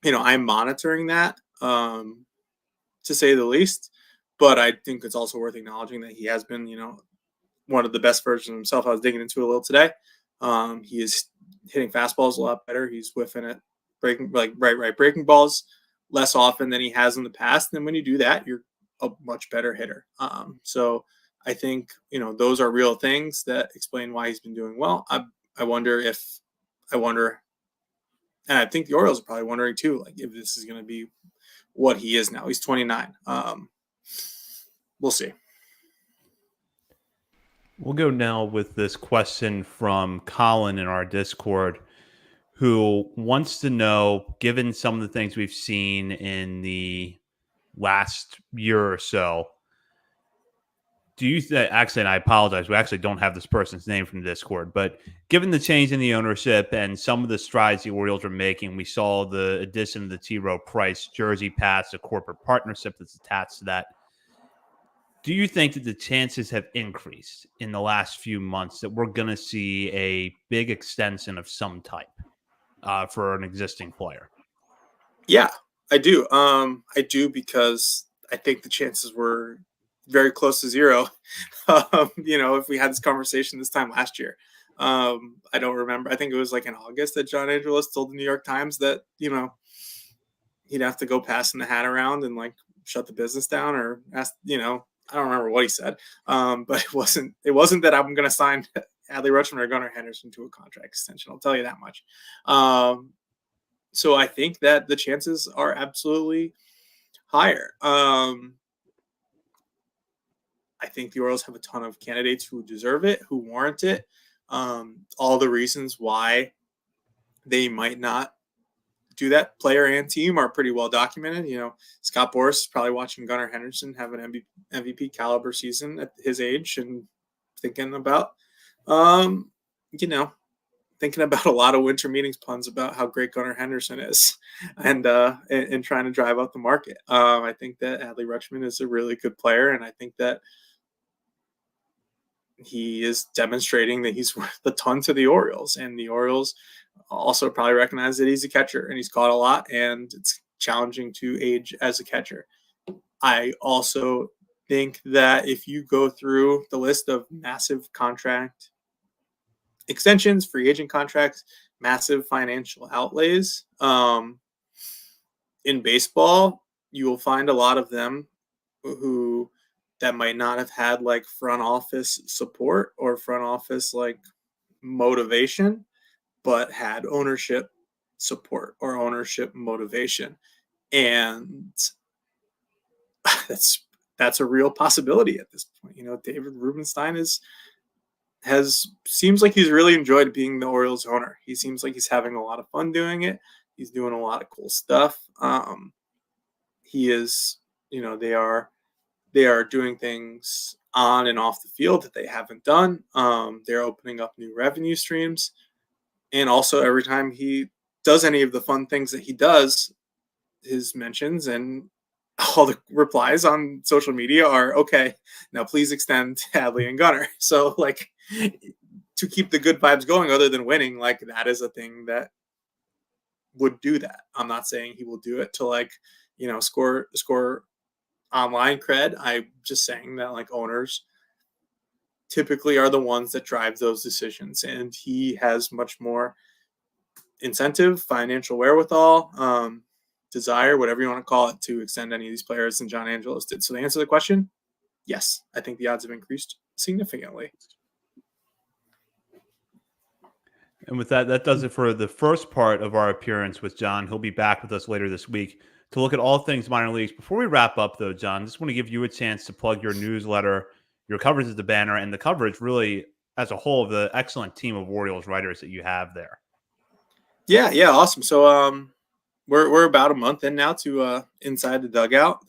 I'm monitoring that to say the least. But I think it's also worth acknowledging that he has been, one of the best versions of himself. I was digging into it a little today. He is hitting fastballs a lot better. He's whiffing at breaking balls less often than he has in the past. And when you do that, you're a much better hitter. So I think, those are real things that explain why he's been doing well. I wonder, and I think the Orioles are probably wondering too, like if this is going to be what he is now. He's 29. We'll see. We'll go now with this question from Colin in our Discord, who wants to know, given some of the things we've seen in the last year or so, do you think, actually, and I apologize, we actually don't have this person's name from the Discord, but given the change in the ownership and some of the strides the Orioles are making, we saw the addition of the T. Rowe Price jersey patch, a corporate partnership that's attached to that. Do you think that the chances have increased in the last few months that we're going to see a big extension of some type for an existing player? Yeah, I do. I do, because I think the chances were very close to zero. If we had this conversation this time last year, I don't remember. I think it was like in August that John Angelos told the New York Times that, he'd have to go passing the hat around and like shut the business down, or ask, I don't remember what he said. But it wasn't that I'm going to sign Adley Rutschman or Gunnar Henderson to a contract extension. I'll tell you that much. So I think that the chances are absolutely higher. I think the Orioles have a ton of candidates who deserve it, who warrant it. All the reasons why they might not do that, player and team, are pretty well documented. Scott Boras is probably watching Gunnar Henderson have an MVP caliber season at his age and thinking about, thinking about a lot of winter meetings puns about how great Gunnar Henderson is, and trying to drive up the market. I think that Adley Rutschman is a really good player, and I think that he is demonstrating that he's worth a ton to the Orioles, and the Orioles also probably recognize that he's a catcher and he's caught a lot, and it's challenging to age as a catcher. I also think that if you go through the list of massive contract extensions, free agent contracts, massive financial outlays in baseball, you will find a lot of them who that might not have had like front office support or front office like motivation, but had ownership support or ownership motivation. And that's a real possibility at this point. David Rubenstein seems like he's really enjoyed being the Orioles owner. He seems like he's having a lot of fun doing it. He's doing a lot of cool stuff. He is, they are doing things on and off the field that they haven't done. They're opening up new revenue streams. And also every time he does any of the fun things that he does, his mentions and all the replies on social media are, okay, now please extend Adley and Gunnar. So like, to keep the good vibes going, other than winning, like that is a thing that would do that. I'm not saying he will do it to like, score online cred. I'm just saying that like owners typically are the ones that drive those decisions, and he has much more incentive, financial wherewithal, desire, whatever you want to call it, to extend any of these players than John Angelos did. So to answer the question, yes, I think the odds have increased significantly. And with that, that does it for the first part of our appearance with John. He'll be back with us later this week to look at all things minor leagues. Before we wrap up, though, John, I just want to give you a chance to plug your newsletter, your coverage of the Banner, and the coverage really as a whole of the excellent team of Orioles writers that you have there. Yeah, awesome. So we're about a month in now to Inside the Dugout,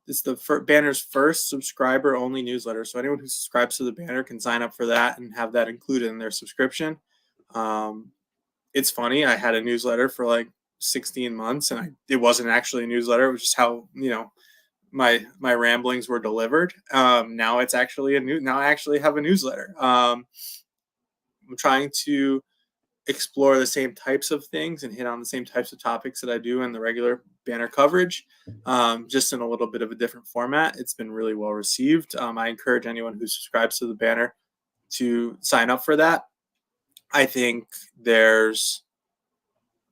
it's the Banner's first subscriber only newsletter. So anyone who subscribes to the Banner can sign up for that and have that included in their subscription. It's funny, I had a newsletter for like 16 months and it wasn't actually a newsletter. It was just how, my ramblings were delivered. Now it's actually now I actually have a newsletter. I'm trying to explore the same types of things and hit on the same types of topics that I do in the regular Banner coverage, just in a little bit of a different format. It's been really well received. I encourage anyone who subscribes to the Banner to sign up for that. I think there's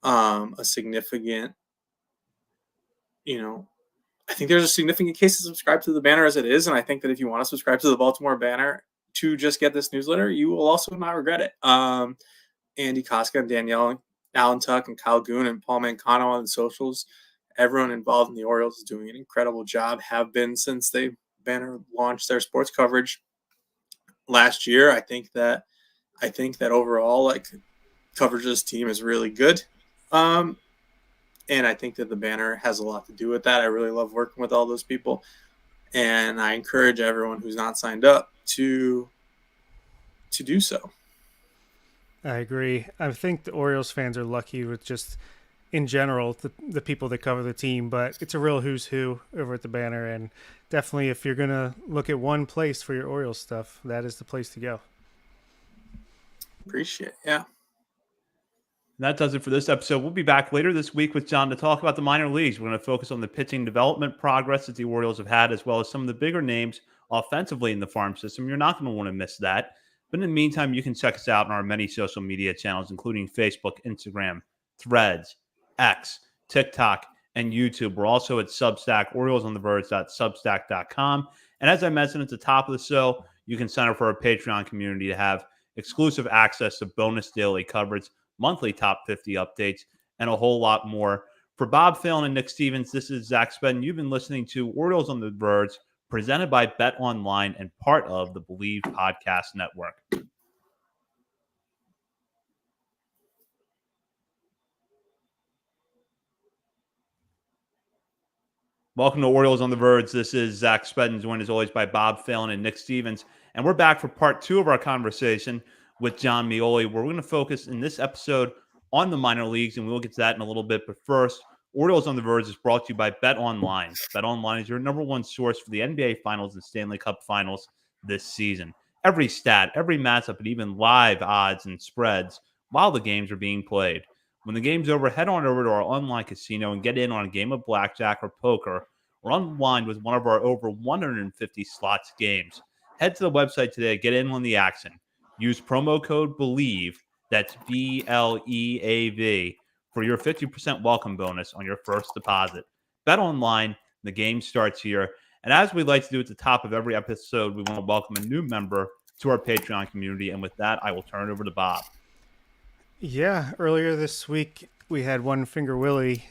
a significant, I think there's a significant case to subscribe to the Banner as it is, and I think that if you want to subscribe to the Baltimore Banner to just get this newsletter, you will also not regret it. Andy Koska and Danielle Allen Tuck and Kyle Goon and Paul Mancano on the socials. Everyone involved in the Orioles is doing an incredible job, have been since they Banner launched their sports coverage last year. I think that overall, like, coverage of this team is really good. And I think that the Banner has a lot to do with that. I really love working with all those people. And I encourage everyone who's not signed up to do so. I agree. I think the Orioles fans are lucky with just, in general, the people that cover the team, but it's a real who's who over at the Banner. And definitely, if you're going to look at one place for your Orioles stuff, that is the place to go. Appreciate it. Yeah. And that does it for this episode. We'll be back later this week with Jon to talk about the minor leagues. We're going to focus on the pitching development progress that the Orioles have had, as well as some of the bigger names offensively in the farm system. You're not going to want to miss that. But in the meantime, you can check us out on our many social media channels, including Facebook, Instagram, Threads, X, TikTok, and YouTube. We're also at Substack, OriolesOnTheVerge.substack.com. And as I mentioned at the top of the show, you can sign up for our Patreon community to have exclusive access to bonus daily coverage, monthly top 50 updates, and a whole lot more. For Bob Phelan and Nick Stevens, this is Zach Spedden. You've been listening to Orioles on the Verge, presented by Bet Online and part of the Believe Podcast Network. Welcome to Orioles on the Verge. This is Zach Spedden, joined as always by Bob Phelan and Nick Stevens. And we're back for part 2 of our conversation with Jon Meoli, where we're going to focus in this episode on the minor leagues, and we'll get to that in a little bit. But first, Orioles on the Verge is brought to you by Bet Online. Bet Online is your number one source for the NBA Finals and Stanley Cup Finals this season. Every stat, every matchup, and even live odds and spreads while the games are being played. When the game's over, head on over to our online casino and get in on a game of blackjack or poker, or unwind with one of our over 150 slots games. Head to the website today, get in on the action. Use promo code BELIEVE, that's BLEAV, for your 50% welcome bonus on your first deposit. Bet online, the game starts here. And as we like to do at the top of every episode, we want to welcome a new member to our Patreon community. And with that, I will turn it over to Bob. Yeah, earlier this week we had One Finger Willie,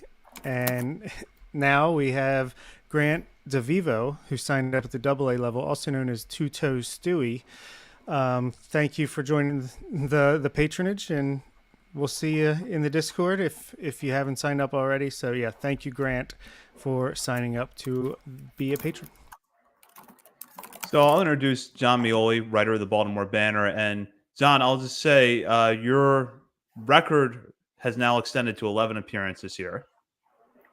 and now we have Grant DeVivo, who signed up at the AA level, also known as Two Toes Stewie. Thank you for joining the patronage, and we'll see you in the Discord if you haven't signed up already. So yeah, thank you, Grant, for signing up to be a patron. So I'll introduce Jon Meoli, writer of the Baltimore Banner. And Jon, I'll just say your record has now extended to 11 appearances here.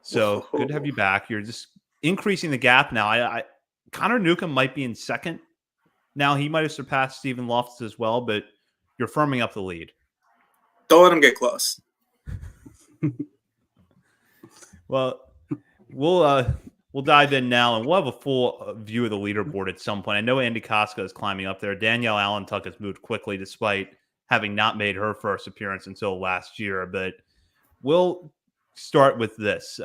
So good to have you back. You're just increasing the gap now. I Connor Newcomb might be in second. Now he might have surpassed Stephen Loftus as well, but you're firming up the lead. Don't let him get close. Well, we'll dive in now, and we'll have a full view of the leaderboard at some point. I know Andy Koska is climbing up there. Danielle Allen Tuck has moved quickly despite having not made her first appearance until last year. But we'll start with this.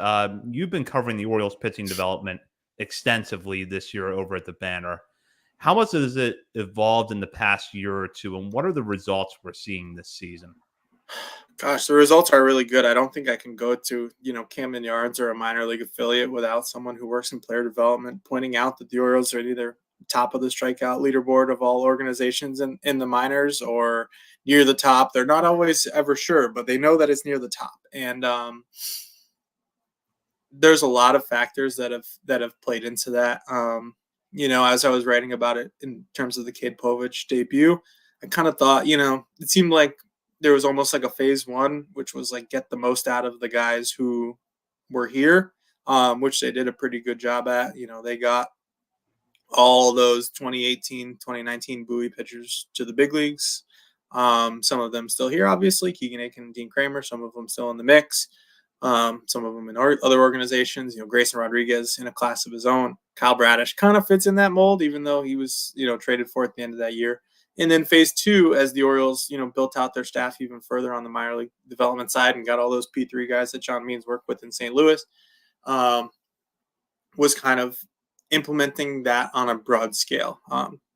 You've been covering the Orioles pitching development extensively this year over at the Banner. How much has it evolved in the past year or two, and what are the results we're seeing this season? Gosh, the results are really good. I don't think I can go to, Camden Yards or a minor league affiliate without someone who works in player development pointing out that the Orioles are either top of the strikeout leaderboard of all organizations in the minors or near the top. They're not always ever sure, but they know that it's near the top. And there's a lot of factors that have played into that. As I was writing about it in terms of the Cade Povich debut, I kind of thought, it seemed like there was almost like a phase one, which was like get the most out of the guys who were here, which they did a pretty good job at. They got all those 2018, 2019 Bowie pitchers to the big leagues. Some of them still here, obviously, Keegan Aiken and Dean Kramer, some of them still in the mix. Some of them in other organizations, Grayson Rodriguez in a class of his own. Kyle Bradish kind of fits in that mold, even though he was, traded for at the end of that year. And then phase two, as the Orioles, built out their staff even further on the minor league development side and got all those P3 guys that John Means worked with in St. Louis. was kind of implementing that on a broad scale.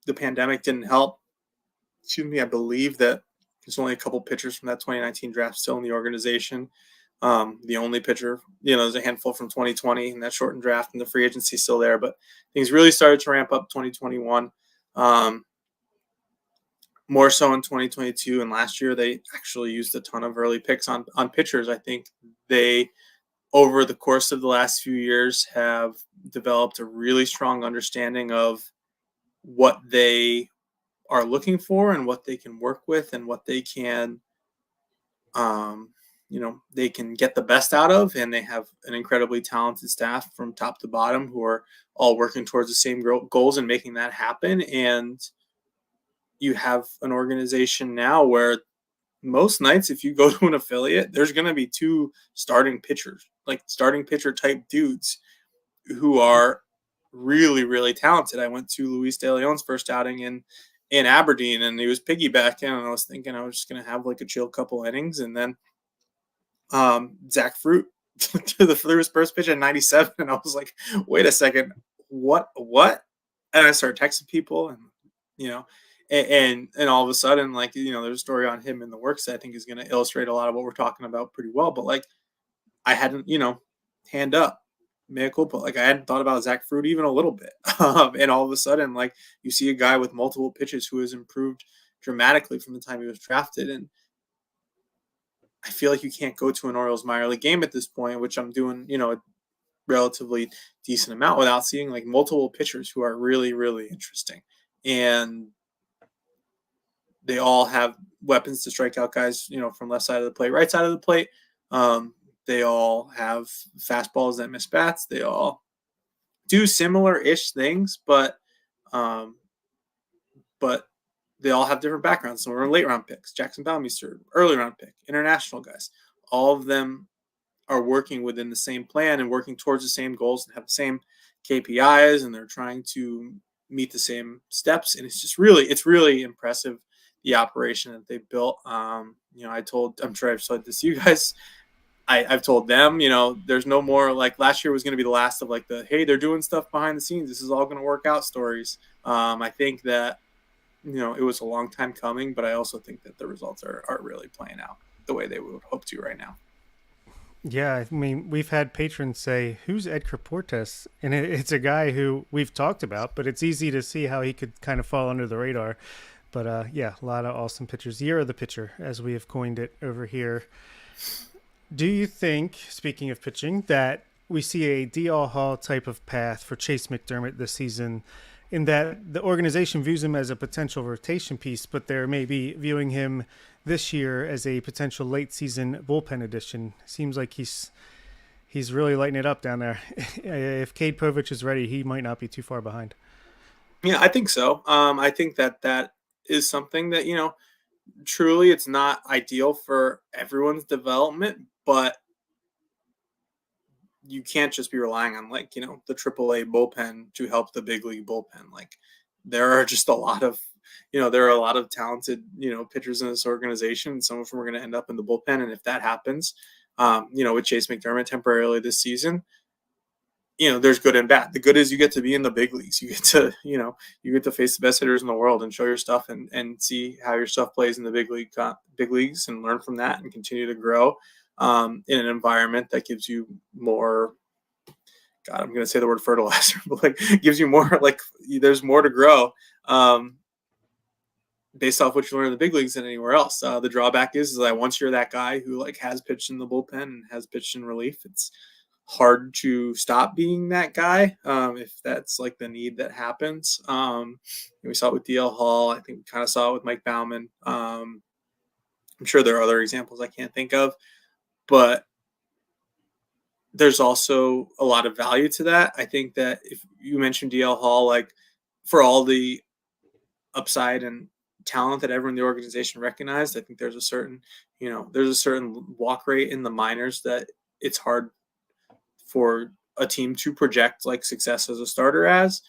The pandemic didn't help. Excuse me. I believe that there's only a couple pitchers from that 2019 draft still in the organization. The only pitcher, there's a handful from 2020 and that shortened draft, and the free agency still there. But things really started to ramp up 2021. More so in 2022 and last year, they actually used a ton of early picks on pitchers. I think they, over the course of the last few years, have developed a really strong understanding of what they are looking for and what they can work with and what they can, they can get the best out of. And they have an incredibly talented staff from top to bottom who are all working towards the same goals and making that happen. And you have an organization now where most nights, if you go to an affiliate, there's going to be two starting pitchers, like starting pitcher type dudes who are really, really talented. I went to Luis De Leon's first outing in Aberdeen, and he was piggybacking, and I was thinking I was just going to have like a chill couple innings. And then Zach Fruit threw his first pitch at 97, and I was like, wait a second, what? And I started texting people, and and all of a sudden, like, there's a story on him in the works that I think is going to illustrate a lot of what we're talking about pretty well. But like, I hadn't, hand up, mea culpa, like I hadn't thought about Zach Fruit even a little bit. And all of a sudden, like, you see a guy with multiple pitches who has improved dramatically from the time he was drafted. And I feel like you can't go to an Orioles minor league game at this point, which I'm doing, a relatively decent amount, without seeing like multiple pitchers who are really, really interesting. And they all have weapons to strike out guys, from left side of the plate, right side of the plate. They all have fastballs that miss bats. They all do similar-ish things, but they all have different backgrounds. Some are late round picks. Jackson Baumeister, early round pick, international guys. All of them are working within the same plan and working towards the same goals and have the same KPIs, and they're trying to meet the same steps. And it's really impressive, the operation that they built. I'm sure I've said this to you guys. I've told them, there's no more, like, last year was going to be the last of like the, hey, they're doing stuff behind the scenes, this is all going to work out stories. I think that, it was a long time coming, but I also think that the results are really playing out the way they would hope to right now. Yeah, I mean, we've had patrons say, who's Edgar Portes? And it's a guy who we've talked about, but it's easy to see how he could kind of fall under the radar. But yeah, a lot of awesome pitchers. Year of the pitcher, as we have coined it over here. Do you think, speaking of pitching, that we see a DL Hall type of path for Chase McDermott this season, in that the organization views him as a potential rotation piece, but they're maybe viewing him this year as a potential late season bullpen addition? Seems like he's really lighting it up down there. If Cade Povich is ready, he might not be too far behind. Yeah, I think so. I think that is something that, truly it's not ideal for everyone's development, but you can't just be relying on the AAA bullpen to help the big league bullpen. Like, there are just a lot of, there are a lot of talented, pitchers in this organization. Some of them are going to end up in the bullpen. And if that happens, with Chase McDermott temporarily this season, there's good and bad. The good is you get to be in the big leagues. You get to, you get to face the best hitters in the world and show your stuff and see how your stuff plays in the big leagues and learn from that and continue to grow in an environment that gives you more, God, I'm going to say the word fertilizer, but like gives you more, like there's more to grow based off what you learn in the big leagues than anywhere else. The drawback is that once you're that guy who like has pitched in the bullpen and has pitched in relief, it's hard to stop being that guy if that's like the need that happens. We saw it with DL Hall. I think we kind of saw it with Mike Baumann. I'm sure there are other examples I can't think of, but there's also a lot of value to that. I think that if you mentioned DL Hall, like for all the upside and talent that everyone in the organization recognized, I think there's a certain walk rate in the minors that it's hard for a team to project like success as a starter as.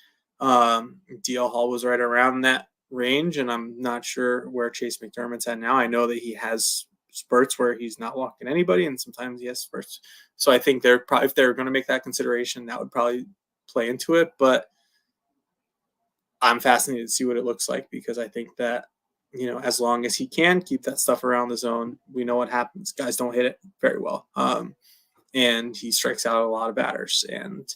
DL Hall was right around that range, and I'm not sure where Chase McDermott's at now. I know that he has spurts where he's not walking anybody, and sometimes he has spurts. So I think if they're going to make that consideration, that would probably play into it, but I'm fascinated to see what it looks like, because I think that, as long as he can keep that stuff around the zone, we know what happens. Guys don't hit it very well. And he strikes out a lot of batters. And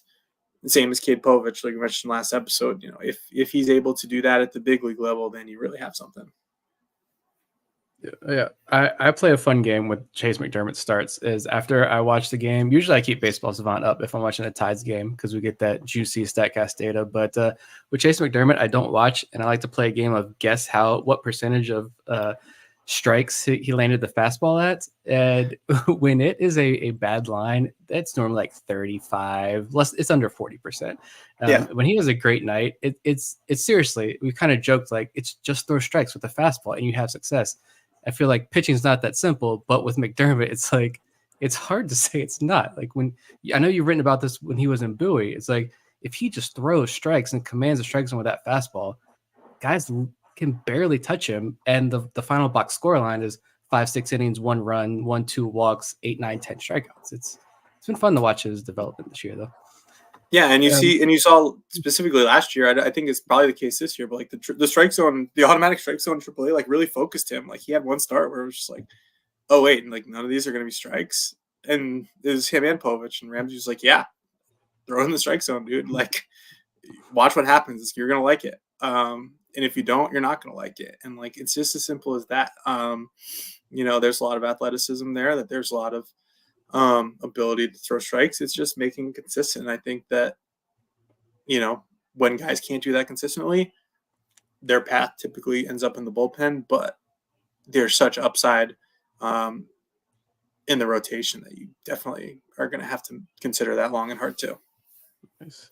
the same as Cade Povich, like we mentioned last episode, if he's able to do that at the big league level, then you really have something. Yeah, I play a fun game with Chase McDermott starts. Is after I watch the game, usually I keep Baseball Savant up if I'm watching a Tides game because we get that juicy StatCast data. But with Chase McDermott, I don't watch, and I like to play a game of guess what percentage of strikes he landed the fastball at. And when it is a bad line, that's normally like 35, less. It's under 40%. When he has a great night, it's seriously, we kind of joked like it's just throw strikes with the fastball and you have success. I feel like pitching is not that simple, but with McDermott, it's like it's hard to say it's not. Like I know you've written about this when he was in Bowie. It's like if he just throws strikes and commands the strike zone with that fastball, guys can barely touch him. And the final box score line is 5-6 innings, 1 run, 1-2 walks, 8, 9, 10 strikeouts. It's been fun to watch his development this year, though. Yeah, and you saw specifically last year. I think it's probably the case this year, but like the strike zone, the automatic strike zone in AAA, like really focused him. Like he had one start where it was just like, oh wait, and like none of these are going to be strikes, and it was him and Povich, and Ramsey was like, yeah, throw in the strike zone, dude. Like, watch what happens. You're going to like it, and if you don't, you're not going to like it, and like it's just as simple as that. There's a lot of athleticism there. That there's a lot of ability to throw strikes. It's just making it consistent. I think that, when guys can't do that consistently, their path typically ends up in the bullpen, but there's such upside in the rotation that you definitely are going to have to consider that long and hard too. Nice.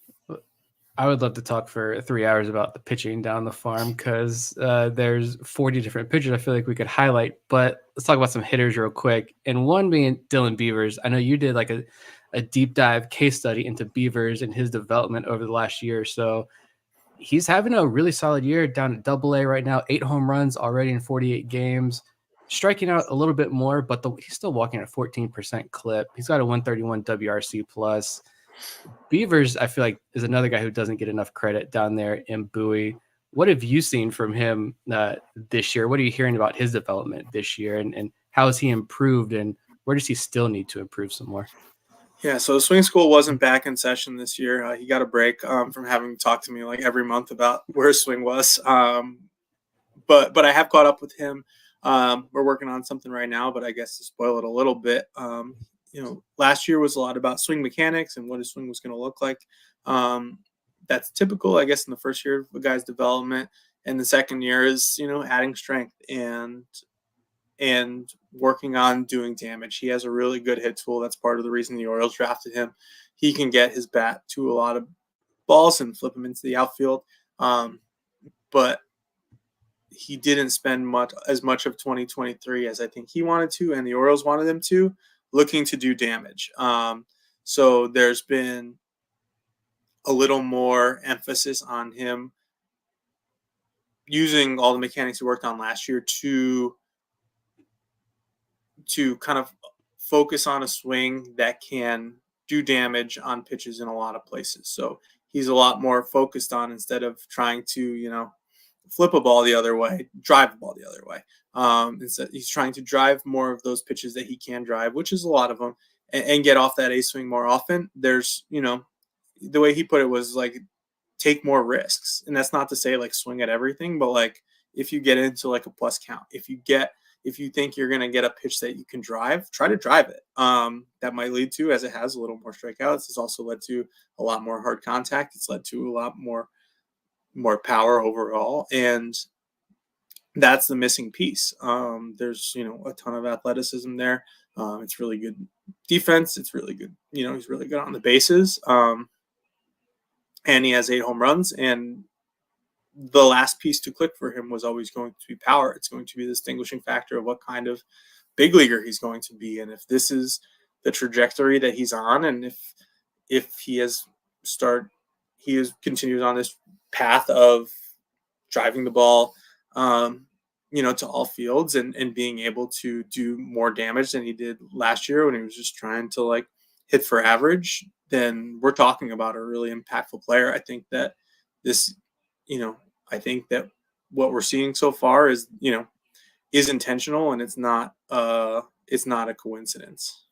I would love to talk for 3 hours about the pitching down the farm because there's 40 different pitchers I feel like we could highlight, but let's talk about some hitters real quick. And one being Dylan Beavers. I know you did like a deep dive case study into Beavers and his development over the last year or so. He's having a really solid year down at AA right now, 8 home runs already in 48 games, striking out a little bit more, but he's still walking at a 14% clip. He's got a 131 WRC plus. Beavers, I feel like, is another guy who doesn't get enough credit down there in Bowie. What have you seen from him this year? What are you hearing about his development this year, and how has he improved, and where does he still need to improve some more? Yeah, so the swing school wasn't back in session this year. He got a break from having talked to me like every month about where his swing was. But I have caught up with him. We're working on something right now, but I guess to spoil it a little bit, last year was a lot about swing mechanics and what his swing was going to look like. That's typical, I guess, in the first year of a guy's development. And the second year is, adding strength and working on doing damage. He has a really good hit tool. That's part of the reason the Orioles drafted him. He can get his bat to a lot of balls and flip them into the outfield. But he didn't spend as much of 2023 as I think he wanted to, and the Orioles wanted him to, looking to do damage. So there's been a little more emphasis on him using all the mechanics he worked on last year to kind of focus on a swing that can do damage on pitches in a lot of places. So he's a lot more focused on, instead of trying to, flip a ball the other way, drive the ball the other way. Instead, he's trying to drive more of those pitches that he can drive, which is a lot of them, and get off that A swing more often. There's, the way he put it was like, take more risks. And that's not to say like swing at everything, but like if you get into like a plus count, if you think you're going to get a pitch that you can drive, try to drive it. That might lead to, as it has, a little more strikeouts. It's also led to a lot more hard contact. It's led to a lot more power overall. And that's the missing piece. There's, a ton of athleticism there. It's really good defense. It's really good. He's really good on the bases. And he has 8 home runs. And the last piece to click for him was always going to be power. It's going to be the distinguishing factor of what kind of big leaguer he's going to be. And if this is the trajectory that he's on, and if he continues on this path of driving the ball, to all fields and being able to do more damage than he did last year when he was just trying to like hit for average, then we're talking about a really impactful player. I think that this, I think that what we're seeing so far is intentional, and it's not a coincidence.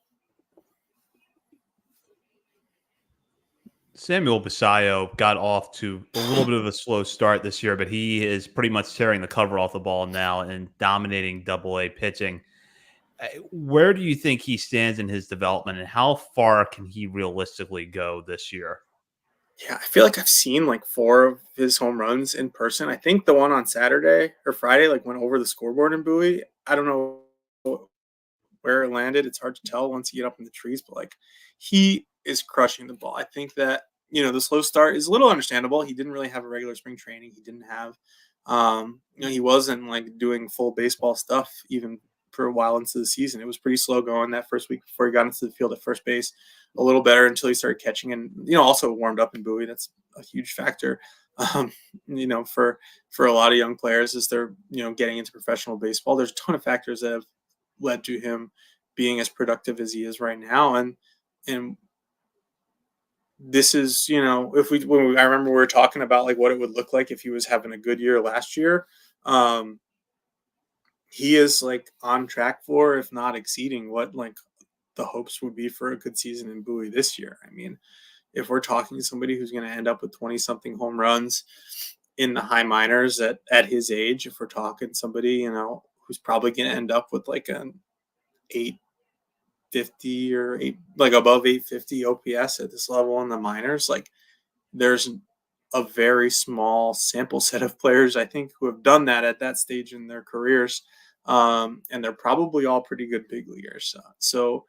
Samuel Basayo got off to a little bit of a slow start this year, but he is pretty much tearing the cover off the ball now and dominating Double-A pitching. Where do you think he stands in his development, and how far can he realistically go this year? Yeah, I feel like I've seen like 4 of his home runs in person. I think the one on Saturday or Friday like went over the scoreboard in Bowie. I don't know where it landed. It's hard to tell once you get up in the trees, but like he is crushing the ball. I think that, the slow start is a little understandable. He didn't really have a regular spring training. He didn't have, he wasn't like doing full baseball stuff even for a while into the season. It was pretty slow going that first week before he got into the field at first base. A little better until he started catching, and also warmed up in Bowie. That's a huge factor, for a lot of young players as they're getting into professional baseball. There's a ton of factors that have led to him being as productive as he is right now, and this is I remember we were talking about like what it would look like if he was having a good year last year. He is like on track for, if not exceeding, what like the hopes would be for a good season in Bowie this year. I mean, if we're talking to somebody who's going to end up with 20-something home runs in the high minors at his age, if we're talking somebody, who's probably going to end up with like an 850 or like above 850 OPS at this level in the minors, like there's a very small sample set of players, I think, who have done that at that stage in their careers. And they're probably all pretty good big leaguers. So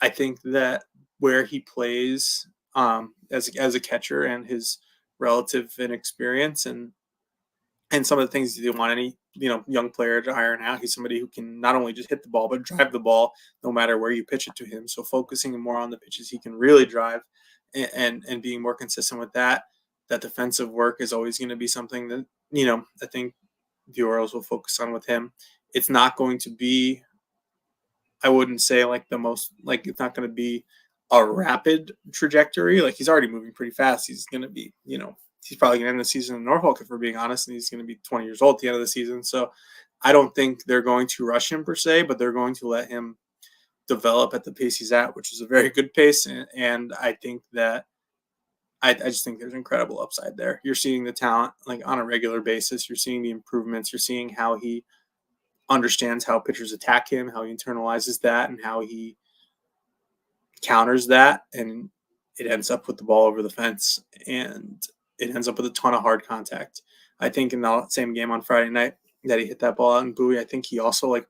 I think that where he plays as a catcher and his relative inexperience and some of the things you want any young player to iron out, he's somebody who can not only just hit the ball but drive the ball no matter where you pitch it to him. So focusing more on the pitches he can really drive and being more consistent with that defensive work is always going to be something that I think the Orioles will focus on with him. It's not going to be, I wouldn't say like the most, like it's not going to be a rapid trajectory. Like he's already moving pretty fast. He's going to be, he's probably going to end the season in Norfolk, if we're being honest, and he's going to be 20 years old at the end of the season. So I don't think they're going to rush him per se, but they're going to let him develop at the pace he's at, which is a very good pace. And I think that I just think there's incredible upside there. You're seeing the talent like on a regular basis. You're seeing the improvements. You're seeing how he understands how pitchers attack him, how he internalizes that, and how he counters that. And it ends up with the ball over the fence, and it ends up with a ton of hard contact. I think in the same game on Friday night that he hit that ball out in Bowie, I think he also like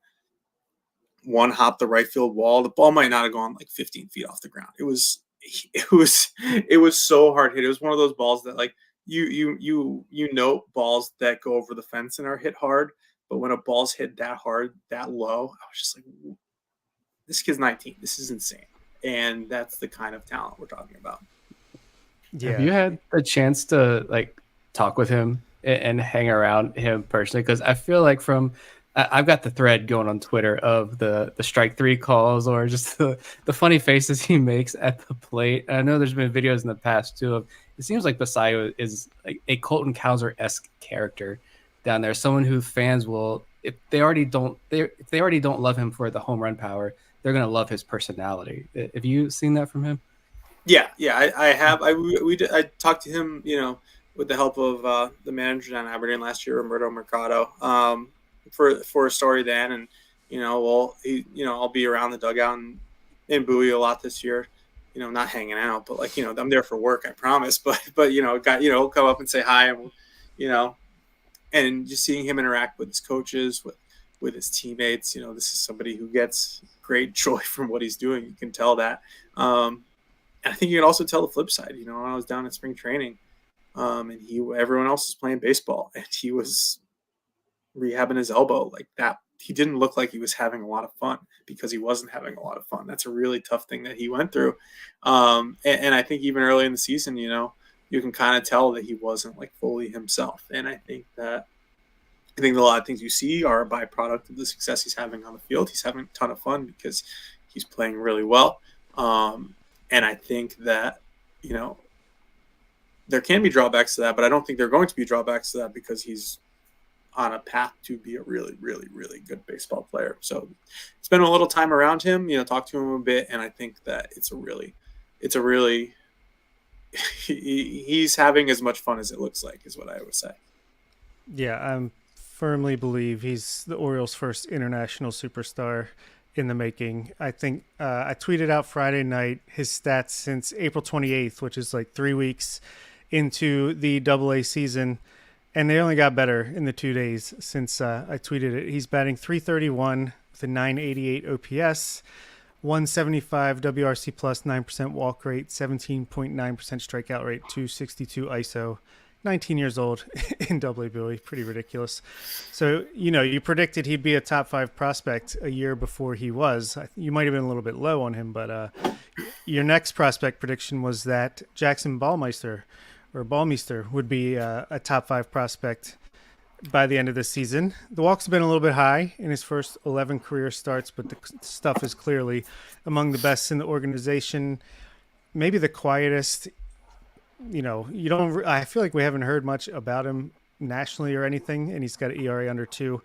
one hopped the right field wall. The ball might not have gone like 15 feet off the ground. It was so hard hit. It was one of those balls that like balls that go over the fence and are hit hard, but when a ball's hit that hard, that low, I was just like, this kid's 19. This is insane. And that's the kind of talent we're talking about. Yeah. Have you had a chance to like talk with him and hang around him personally? Because I feel like I've got the thread going on Twitter of the strike 3 calls or just the funny faces he makes at the plate. And I know there's been videos in the past too of, it seems like Basayo is like a Colton Cowser-esque character down there. Someone who fans will, if they already don't love him for the home run power, they're going to love his personality. Have you seen that from him? Yeah, I have. I talked to him, with the help of the manager down in Aberdeen last year, Roberto Mercado, for a story then, and I'll be around the dugout in Bowie a lot this year. Not hanging out, but like I'm there for work, I promise. But come up and say hi, and and just seeing him interact with his coaches, with his teammates. This is somebody who gets great joy from what he's doing. You can tell that. And I think you can also tell the flip side. When I was down at spring training, and everyone else was playing baseball, and he was rehabbing his elbow like that. He didn't look like he was having a lot of fun because he wasn't having a lot of fun. That's a really tough thing that he went through. And I think even early in the season, you can kind of tell that he wasn't like fully himself. And I think a lot of things you see are a byproduct of the success he's having on the field. He's having a ton of fun because he's playing really well. And I think that, there can be drawbacks to that, but I don't think there are going to be drawbacks to that because he's on a path to be a really, really, really good baseball player. So spend a little time around him, talk to him a bit. And I think that he's having as much fun as it looks like, is what I would say. Yeah, I firmly believe he's the Orioles' first international superstar in the making. I think I tweeted out Friday night his stats since April 28th, which is like 3 weeks into the AA season, and they only got better in the 2 days since I tweeted it. He's batting .331 with a .988 OPS, 175 WRC plus, 9% walk rate, 17.9% strikeout rate, 262 ISO. 19 years old in AA. Pretty ridiculous. So, you predicted he'd be a top 5 prospect a year before he was. You might have been a little bit low on him, but your next prospect prediction was that Jackson Ballmeister would be a top 5 prospect by the end of the season. The walks have been a little bit high in his first 11 career starts, but the stuff is clearly among the best in the organization. Maybe the quietest. I feel like we haven't heard much about him nationally or anything, and he's got an ERA under 2.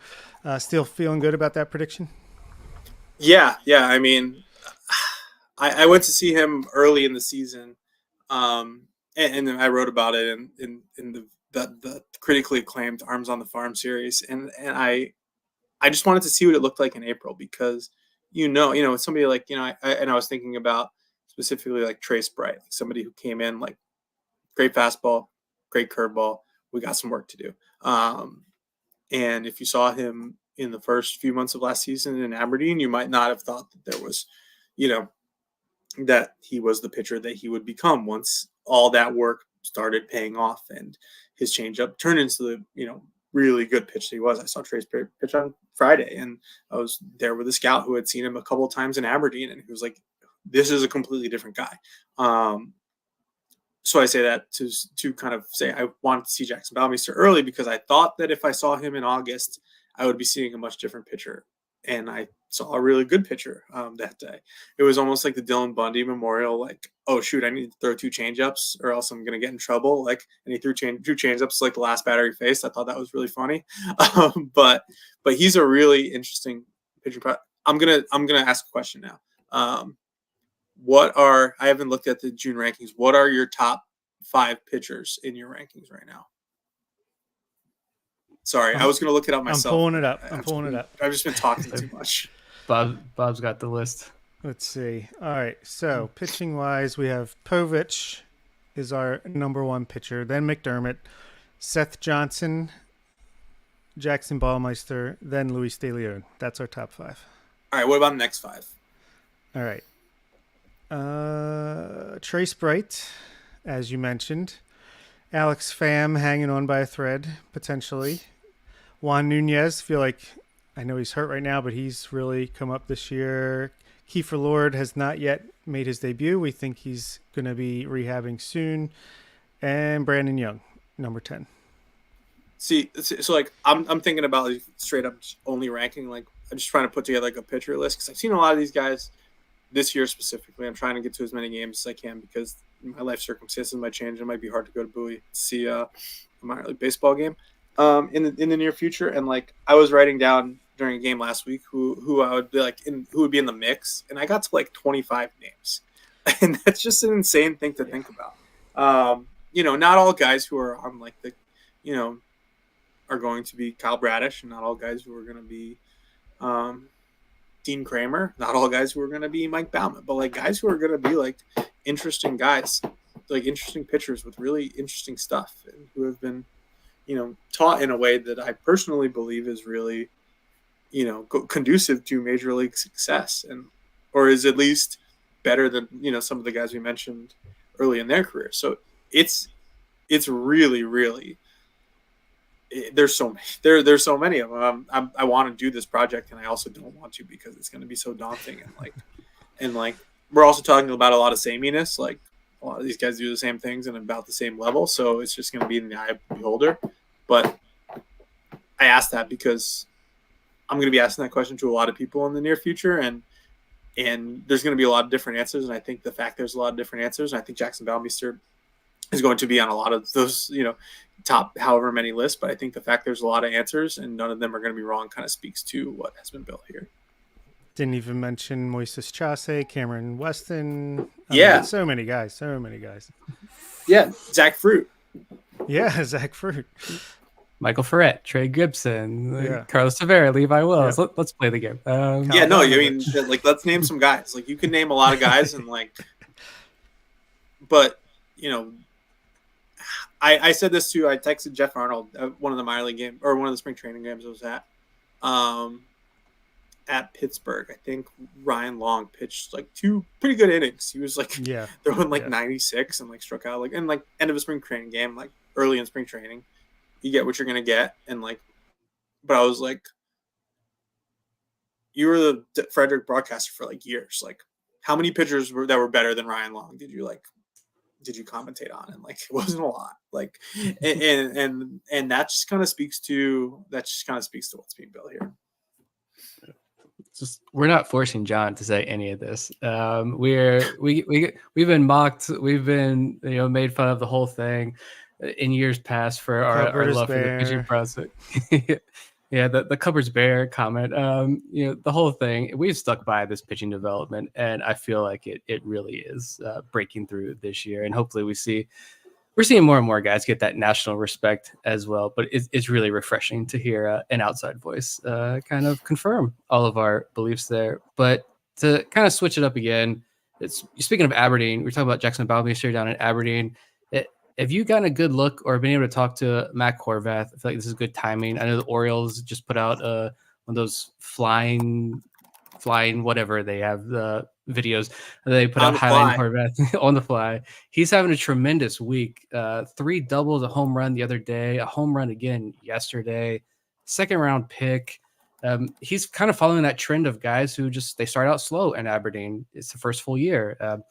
Still feeling good about that prediction? Yeah. I mean, I went to see him early in the season, and then I wrote about it in the critically acclaimed Arms on the Farm series, and I just wanted to see what it looked like in April because it's somebody like I was thinking about specifically like Trace Bright, like somebody who came in like great fastball, great curveball. We got some work to do. And if you saw him in the first few months of last season in Aberdeen, you might not have thought that there was, that he was the pitcher that he would become once all that work started paying off and his changeup turned into the, really good pitch that he was. I saw Trace pitch on Friday, and I was there with a scout who had seen him a couple of times in Aberdeen, and he was like, this is a completely different guy. So I say that to kind of say I wanted to see Jackson Ballmeister early because I thought that if I saw him in August, I would be seeing a much different pitcher. And I saw a really good pitcher that day. It was almost like the Dylan Bundy memorial, like, oh, shoot, I need to throw 2 changeups or else I'm going to get in trouble. Like, and he threw 2 changeups like the last batter he faced. I thought that was really funny. But he's a really interesting pitcher. I'm gonna ask a question now. I haven't looked at the June rankings. What are your top 5 pitchers in your rankings right now? Sorry, I was going to look it up myself. I'm pulling it up. I've just been talking too much. Bob's got the list. Let's see. All right. So pitching wise, we have Povich is our number 1 pitcher. Then McDermott, Seth Johnson, Jackson Ballmeister, then Luis De Leon. That's our top 5. All right. What about the next 5? All right. Trace Bright, as you mentioned. Alex Pham hanging on by a thread, potentially. Juan Nunez, feel like, I know he's hurt right now, but he's really come up this year. Kiefer Lord has not yet made his debut. We think he's going to be rehabbing soon. And Brandon Young, number 10. See, so like I'm thinking about like straight up only ranking. Like I'm just trying to put together like a pitcher list because I've seen a lot of these guys this year specifically. I'm trying to get to as many games as I can because my life circumstances might change. It might be hard to go to Bowie to see a minor league baseball game in the near future. And like I was writing down during a game last week who I would be like who would be in the mix, and I got to like 25 names, and that's just an insane thing to think about. Not all guys who are on like the are going to be Kyle Bradish, and not all guys who are going to be Dean Kramer, not all guys who are going to be Mike Baumann, but like guys who are going to be like interesting guys, like interesting pitchers with really interesting stuff, and who have been, taught in a way that I personally believe is really, conducive to major league success, or is at least better than, some of the guys we mentioned early in their career. So it's really, really, there's so many of them. I want to do this project, and I also don't want to because it's going to be so daunting and we're also talking about a lot of sameness. Like a lot of these guys do the same things and about the same level, so it's just going to be in the eye of the beholder. But I asked that because I'm going to be asking that question to a lot of people in the near future, and And there's going to be a lot of different answers. And I think the fact there's a lot of different answers, and I think Jackson Balmeister is going to be on a lot of those, top however many lists. But I think the fact there's a lot of answers and none of them are going to be wrong kind of speaks to what has been built here. Didn't even mention Moises Chase, Cameron Weston. So many guys. Yeah, Zach Fruit. Yeah, Zach Fruit. Michael Ferret, Trey Gibson, Carlos Tavera, Levi Willis. Let's play the game. Let's name some guys. Like, you can name a lot of guys, and but I said this too. I texted Jeff Arnold at one of the minor league games or one of the spring training games I was at Pittsburgh. I think Ryan Long pitched 2 pretty good innings. He was throwing 96 and struck out in end of a spring training game, early in spring training. You get what you're gonna get, and but I was you were the Frederick broadcaster for years. How many pitchers that were better than Ryan Long did you commentate on? And it wasn't a lot. And that just kind of speaks to what's being built here. We're not forcing John to say any of this. We've been mocked. We've been made fun of the whole thing in years past for our love for the pitching process. Yeah, the cupboard's bare comment. The whole thing. We've stuck by this pitching development, and I feel like it really is breaking through this year. And hopefully we're seeing more and more guys get that national respect as well. But it's really refreshing to hear an outside voice kind of confirm all of our beliefs there. But to kind of switch it up again, speaking of Aberdeen, we're talking about Jackson Balmeister down in Aberdeen. Have you gotten a good look or been able to talk to Matt Horvath? I feel like this is good timing. I know the Orioles just put out one of those flying whatever they have the videos. They put out highlighting Horvath on the fly. He's having a tremendous week. 3 doubles, a home run the other day, a home run again yesterday, 2nd round pick. He's kind of following that trend of guys who they start out slow in Aberdeen. It's the first full year.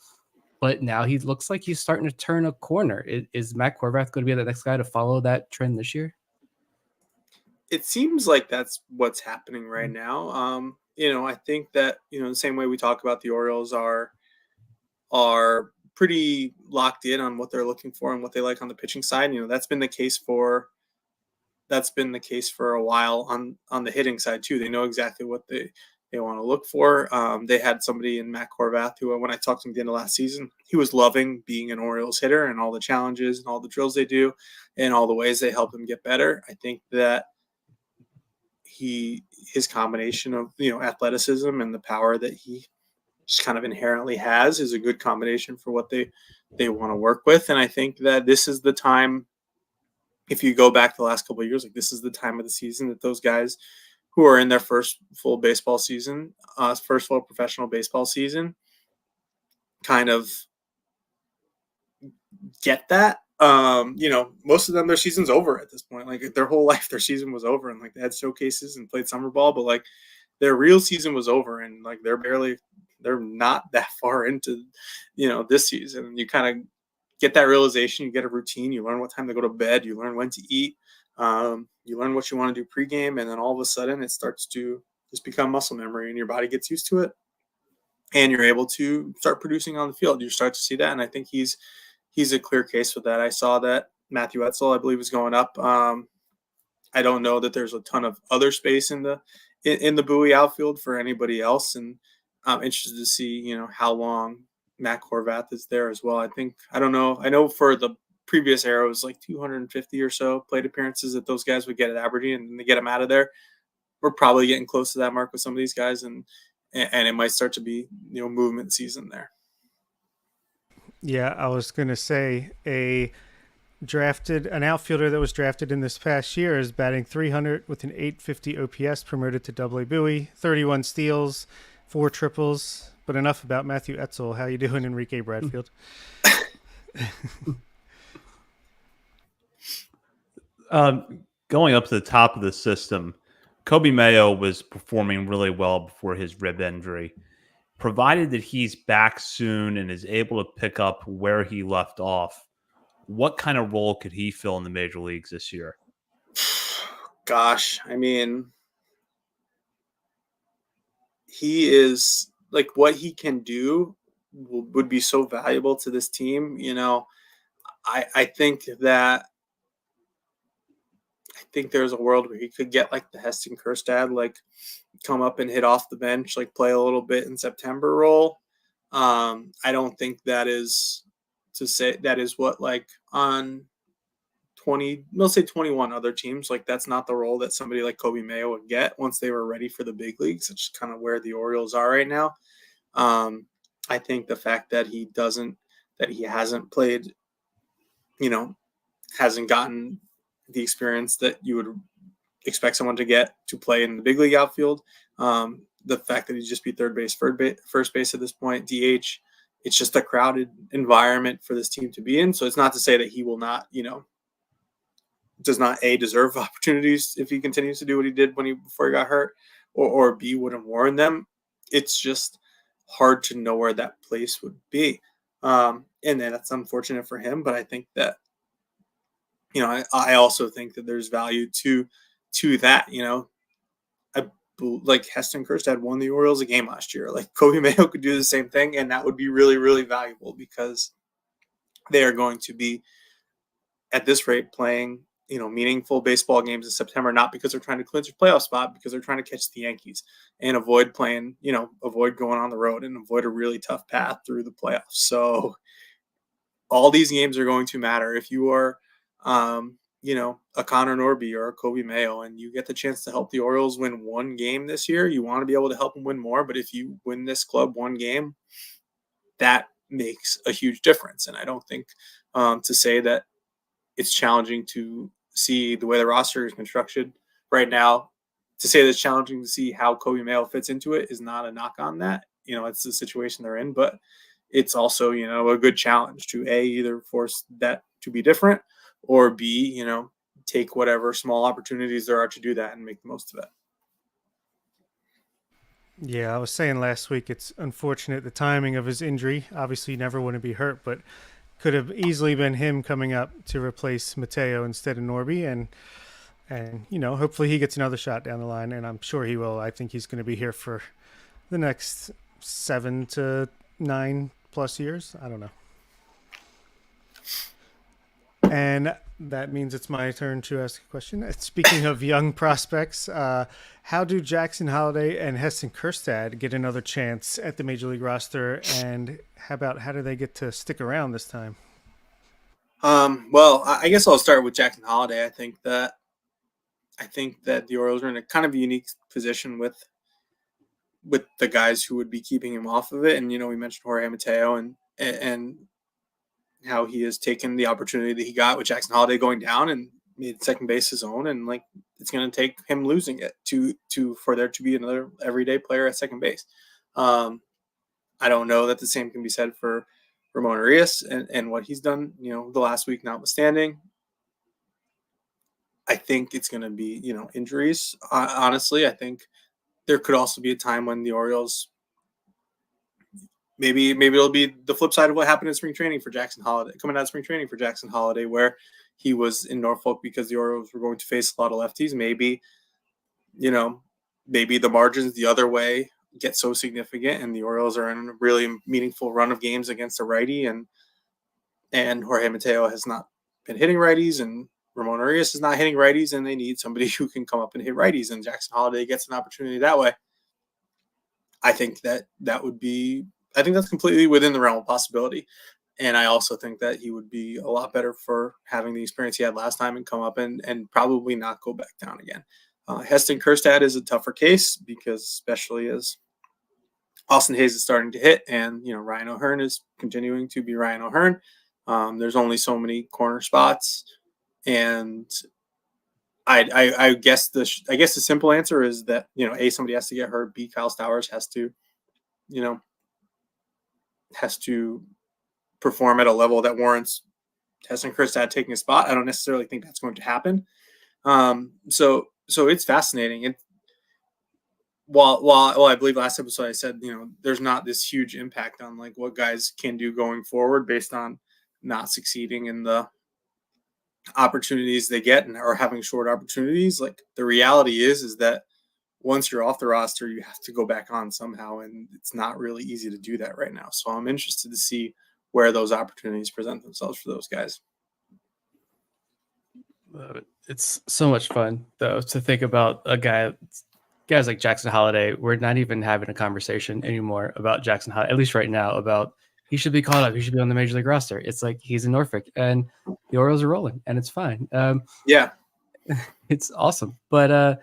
But now he looks like he's starting to turn a corner. Is Matt Horvath going to be the next guy to follow that trend this year? It seems like that's what's happening right now. I think that, the same way we talk about the Orioles are pretty locked in on what they're looking for and what they like on the pitching side. That's been the case for a while on the hitting side too. They know exactly what they want to look for. They had somebody in Matt Horvath who, when I talked to him at the end of last season, he was loving being an Orioles hitter and all the challenges and all the drills they do and all the ways they help him get better. I think that his combination of athleticism and the power that he just kind of inherently has is a good combination for what they want to work with. And I think that this is the time, if you go back the last couple of years, this is the time of the season that those guys who are in their first full baseball season, first full professional baseball season, kind of get that. Most of them, their season's over at this point. Their whole life, their season was over, and they had showcases and played summer ball, but their real season was over, and they're not that far into, this season. And you kind of get that realization. You get a routine. You learn what time to go to bed. You learn when to eat. You learn what you want to do pregame, and then all of a sudden it starts to just become muscle memory, and your body gets used to it, and you're able to start producing on the field. You start to see that, and I think he's a clear case for that. I saw that Matthew Etzel, I believe, is going up. I don't know that there's a ton of other space in the Bowie outfield for anybody else, and I'm interested to see how long Matt Horvath is there as well. I don't know. I know for the previous era it was 250 or so plate appearances that those guys would get at Aberdeen, and they get them out of there. We're probably getting close to that mark with some of these guys, and it might start to be movement season there. Yeah, I was going to say an outfielder that was drafted in this past year is batting 300 with an 850 OPS, promoted to AA Bowie, 31 steals, 4 triples. But enough about Matthew Etzel. How you doing, Enrique Bradfield? Going up to the top of the system, Kobe Mayo was performing really well before his rib injury. Provided that he's back soon and is able to pick up where he left off, what kind of role could he fill in the major leagues this year? Gosh, I mean, he is like what he can do would be so valuable to this team. You know, I think there's a world where he could get like the Heston Kjerstad, like come up and hit off the bench, like play a little bit in September role. I don't think that is what like on 20, let's say 21 other teams, like that's not the role that somebody like Kobe Mayo would get once they were ready for the big leagues. It's just kind of where the Orioles are right now. I think the fact that he hasn't played, you know, hasn't gotten the experience that you would expect someone to get to play in the big league outfield. The fact that he'd just be third base, first base at this point, DH, it's just a crowded environment for this team to be in. So it's not to say that he will not, does not deserve opportunities if he continues to do what he did before he got hurt, or B, wouldn't warrant them. It's just hard to know where that place would be. And then that's unfortunate for him, but I think that, I also think that there's value to that, like Heston Kjerstad won the Orioles a game last year. Like Kobe Mayo could do the same thing, and that would be really, really valuable because they are going to be at this rate playing, meaningful baseball games in September, not because they're trying to clinch a playoff spot, because they're trying to catch the Yankees and avoid going on the road and avoid a really tough path through the playoffs. So all these games are going to matter. If you are, a Connor Norby or a Kobe Mayo, and you get the chance to help the Orioles win one game this year, you want to be able to help them win more. But if you win this club one game, that makes a huge difference. And I don't think to say that it's challenging to see the way the roster is constructed right now, to say that it's challenging to see how Kobe Mayo fits into it is not a knock on that. It's the situation they're in, but it's also, a good challenge to either force that to be different, or B, take whatever small opportunities there are to do that and make the most of it. Yeah, I was saying last week, it's unfortunate the timing of his injury. Obviously, you never want to be hurt, but could have easily been him coming up to replace Mateo instead of Norby. And hopefully he gets another shot down the line, and I'm sure he will. I think he's going to be here for the next 7 to 9 plus years. I don't know. And that means it's my turn to ask a question. Speaking of young prospects, how do Jackson Holliday and Heston Kjerstad get another chance at the Major League roster? And how do they get to stick around this time? Well, I guess I'll start with Jackson Holliday. I think that the Orioles are in a kind of unique position with the guys who would be keeping him off of it. And, we mentioned Jorge Mateo and how he has taken the opportunity that he got with Jackson Holliday going down and made second base his own. And like, it's going to take him losing it for there to be another everyday player at second base. I don't know that the same can be said for Ramon Arias and what he's done, the last week notwithstanding. I think it's going to be, injuries. Honestly, I think there could also be a time when the Orioles, maybe it'll be the flip side of what happened in spring training for Jackson Holliday, coming out of spring training for Jackson Holliday, where he was in Norfolk because the Orioles were going to face a lot of lefties. Maybe the margins the other way get so significant and the Orioles are in a really meaningful run of games against a righty, and Jorge Mateo has not been hitting righties and Ramon Arias is not hitting righties, and they need somebody who can come up and hit righties, and Jackson Holliday gets an opportunity that way. I think that's completely within the realm of possibility. And I also think that he would be a lot better for having the experience he had last time and come up and probably not go back down again. Heston Kjerstad is a tougher case because especially as Austin Hayes is starting to hit and, Ryan O'Hearn is continuing to be Ryan O'Hearn. There's only so many corner spots. And I guess the simple answer is that, somebody has to get hurt. B, Kyle Stowers has to perform at a level that warrants Heston Kjerstad taking a spot. I don't necessarily think that's going to happen. So it's fascinating. And while I believe last episode I said, there's not this huge impact on like what guys can do going forward based on not succeeding in the opportunities they get or having short opportunities. Like the reality is that once you're off the roster, you have to go back on somehow, and it's not really easy to do that right now. So I'm interested to see where those opportunities present themselves for those guys. It's so much fun, though, to think about guys like Jackson Holiday. We're not even having a conversation anymore about Jackson Holiday, at least right now, about he should be called up. He should be on the Major League roster. It's like he's in Norfolk, and the Orioles are rolling, and it's fine. Yeah. It's awesome. But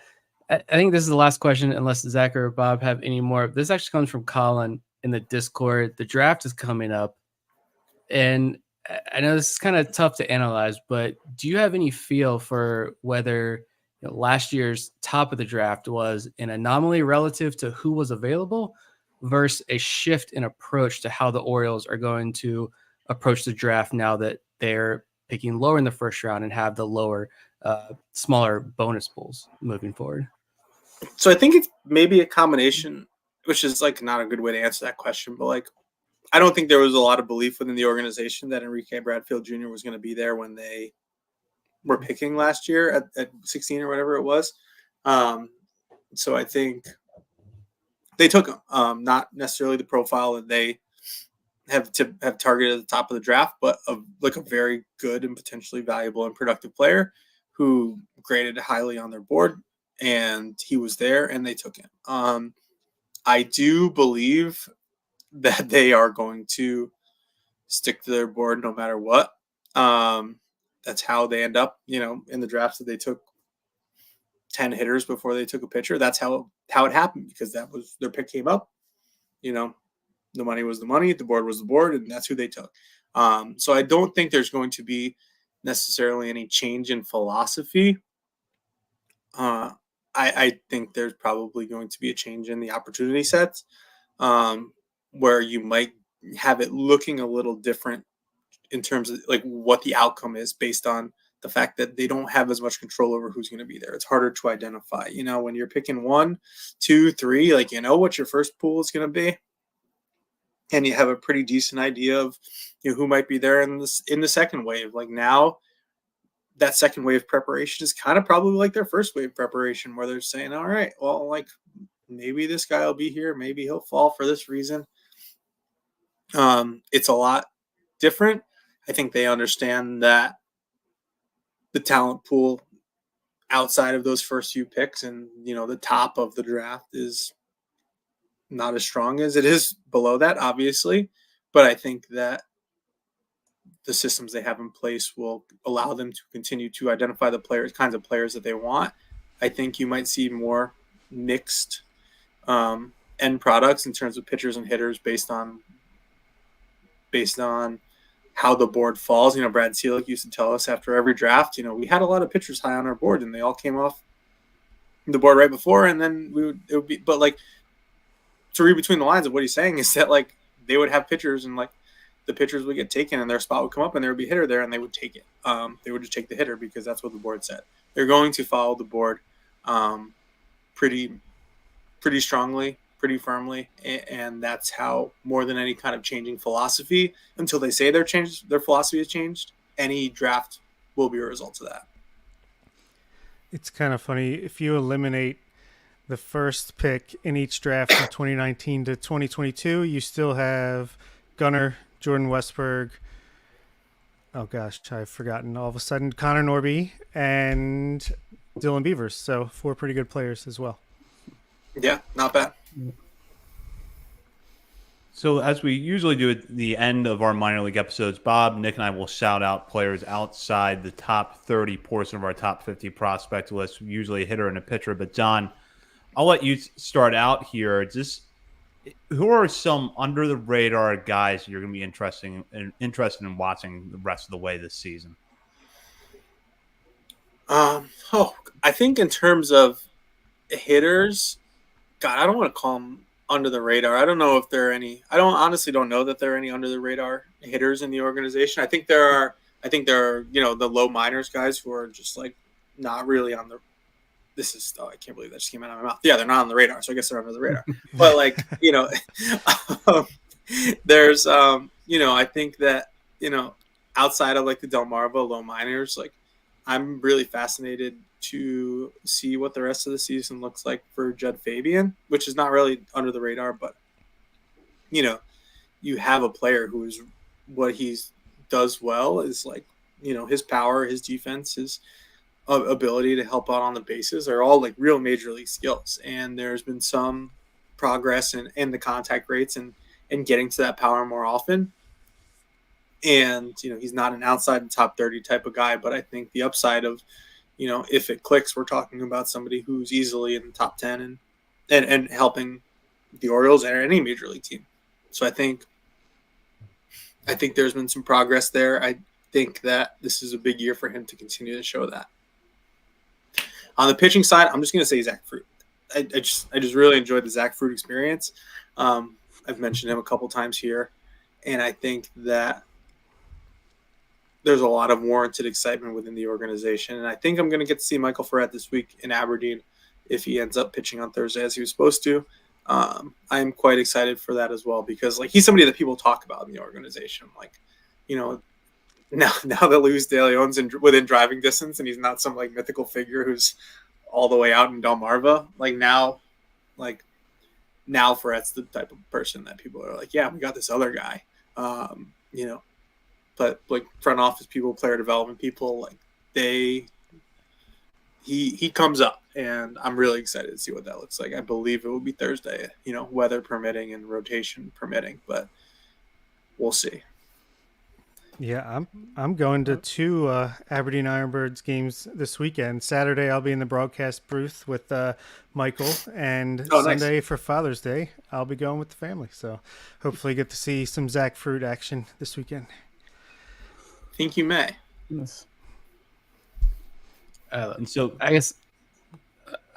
I think this is the last question, unless Zach or Bob have any more. This actually comes from Colin in the Discord. The draft is coming up, and I know this is kind of tough to analyze, but do you have any feel for whether last year's top of the draft was an anomaly relative to who was available versus a shift in approach to how the Orioles are going to approach the draft now that they're picking lower in the first round and have the lower, smaller bonus pools moving forward? So I think it's maybe a combination, which is like not a good way to answer that question, but like, I don't think there was a lot of belief within the organization that Enrique Bradfield Jr. was going to be there when they were picking last year at 16 or whatever it was. So I think they took him, not necessarily the profile that they have targeted at the top of the draft, but a very good and potentially valuable and productive player who graded highly on their board, and he was there and they took him. I do believe that they are going to stick to their board no matter what. That's how they end up, in the drafts that they took 10 hitters before they took a pitcher. That's how it happened, because that was their pick came up. The money was the money, the board was the board, and that's who they took. So I don't think there's going to be necessarily any change in philosophy. I think there's probably going to be a change in the opportunity sets, where you might have it looking a little different in terms of like what the outcome is based on the fact that they don't have as much control over who's going to be there. It's harder to identify, when you're picking 1, 2, 3, like, what your first pool is going to be. And you have a pretty decent idea of who might be there in the second wave. Like now, that second wave preparation is kind of probably like their first wave preparation, where they're saying, all right, well, like maybe this guy will be here. Maybe he'll fall for this reason. It's a lot different. I think they understand that the talent pool outside of those first few picks and, the top of the draft is not as strong as it is below that, obviously. But I think that the systems they have in place will allow them to continue to identify the kinds of players that they want. I think you might see more mixed end products in terms of pitchers and hitters based on how the board falls. Brad Seelig used to tell us after every draft, we had a lot of pitchers high on our board and they all came off the board right before, and then it would be, but like, to read between the lines of what he's saying is that like they would have pitchers and like the pitchers would get taken and their spot would come up and there would be a hitter there and they would take it. They would just take the hitter because that's what the board said. They're going to follow the board pretty strongly, pretty firmly, and that's how, more than any kind of changing philosophy, until they say their philosophy has changed, any draft will be a result of that. It's kind of funny. If you eliminate the first pick in each draft from 2019 to 2022, you still have Gunnar, Jordan Westberg, oh gosh, I've forgotten all of a sudden, Connor Norby, and Dylan Beavers. So 4 pretty good players as well. Yeah, not bad. So as we usually do at the end of our minor league episodes, Bob, Nick, and I will shout out players outside the top 30 portion of our top 50 prospect list, usually a hitter and a pitcher. But John, I'll let you start out here. Who are some under the radar guys you're going to be interested in watching the rest of the way this season? I think in terms of hitters, God, I don't want to call them under the radar. I don't know if there are any. I honestly don't know that there are any under the radar hitters in the organization. I think there are, the low minors guys who are just like not really on the. I can't believe that just came out of my mouth. Yeah, they're not on the radar, so I guess they're under the radar. But like, there's, I think that, outside of like the Delmarva low minors, like I'm really fascinated to see what the rest of the season looks like for Jud Fabian, which is not really under the radar, but you have a player who is what he does well is like, his power, his defense, his ability to help out on the bases are all like real major league skills. And there's been some progress in the contact rates and getting to that power more often. And, he's not an outside the top 30 type of guy, but I think the upside of, if it clicks, we're talking about somebody who's easily in the top 10 and helping the Orioles and any major league team. So I think there's been some progress there. I think that this is a big year for him to continue to show that. On the pitching side, I'm just going to say Zach Fruit. I just really enjoyed the Zach Fruit experience. I've mentioned him a couple times here, and I think that there's a lot of warranted excitement within the organization. And I think I'm going to get to see Michael Ferret this week in Aberdeen if he ends up pitching on Thursday as he was supposed to. I'm quite excited for that as well because he's somebody that people talk about in the organization. Now that Luis De Leon's within driving distance and he's not some mythical figure who's all the way out in Delmarva, now Ferret's the type of person that people are like, yeah, we got this other guy. But front office people, player development people, he comes up, and I'm really excited to see what that looks like. I believe it will be Thursday, weather permitting and rotation permitting, but we'll see. Yeah, I'm going to 2 Aberdeen Ironbirds games this weekend. Saturday, I'll be in the broadcast booth with Michael, and Sunday for Father's Day, I'll be going with the family. So hopefully get to see some Zach Fruit action this weekend. I think you may. Yes. And so I guess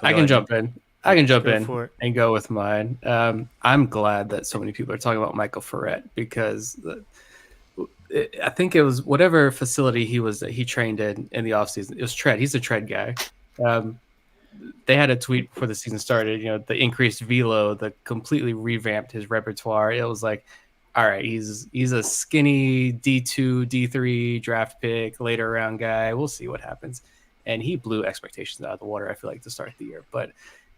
I can jump in. I can jump in and go with mine. I'm glad that so many people are talking about Michael Ferret because I think it was whatever facility he trained in the offseason. It was Tread. He's a Tread guy. They had a tweet before the season started, the increased velo, the completely revamped his repertoire. It was like, all right, he's a skinny D2, D3 draft pick, later round guy. We'll see what happens. And he blew expectations out of the water, I feel like, to start the year. But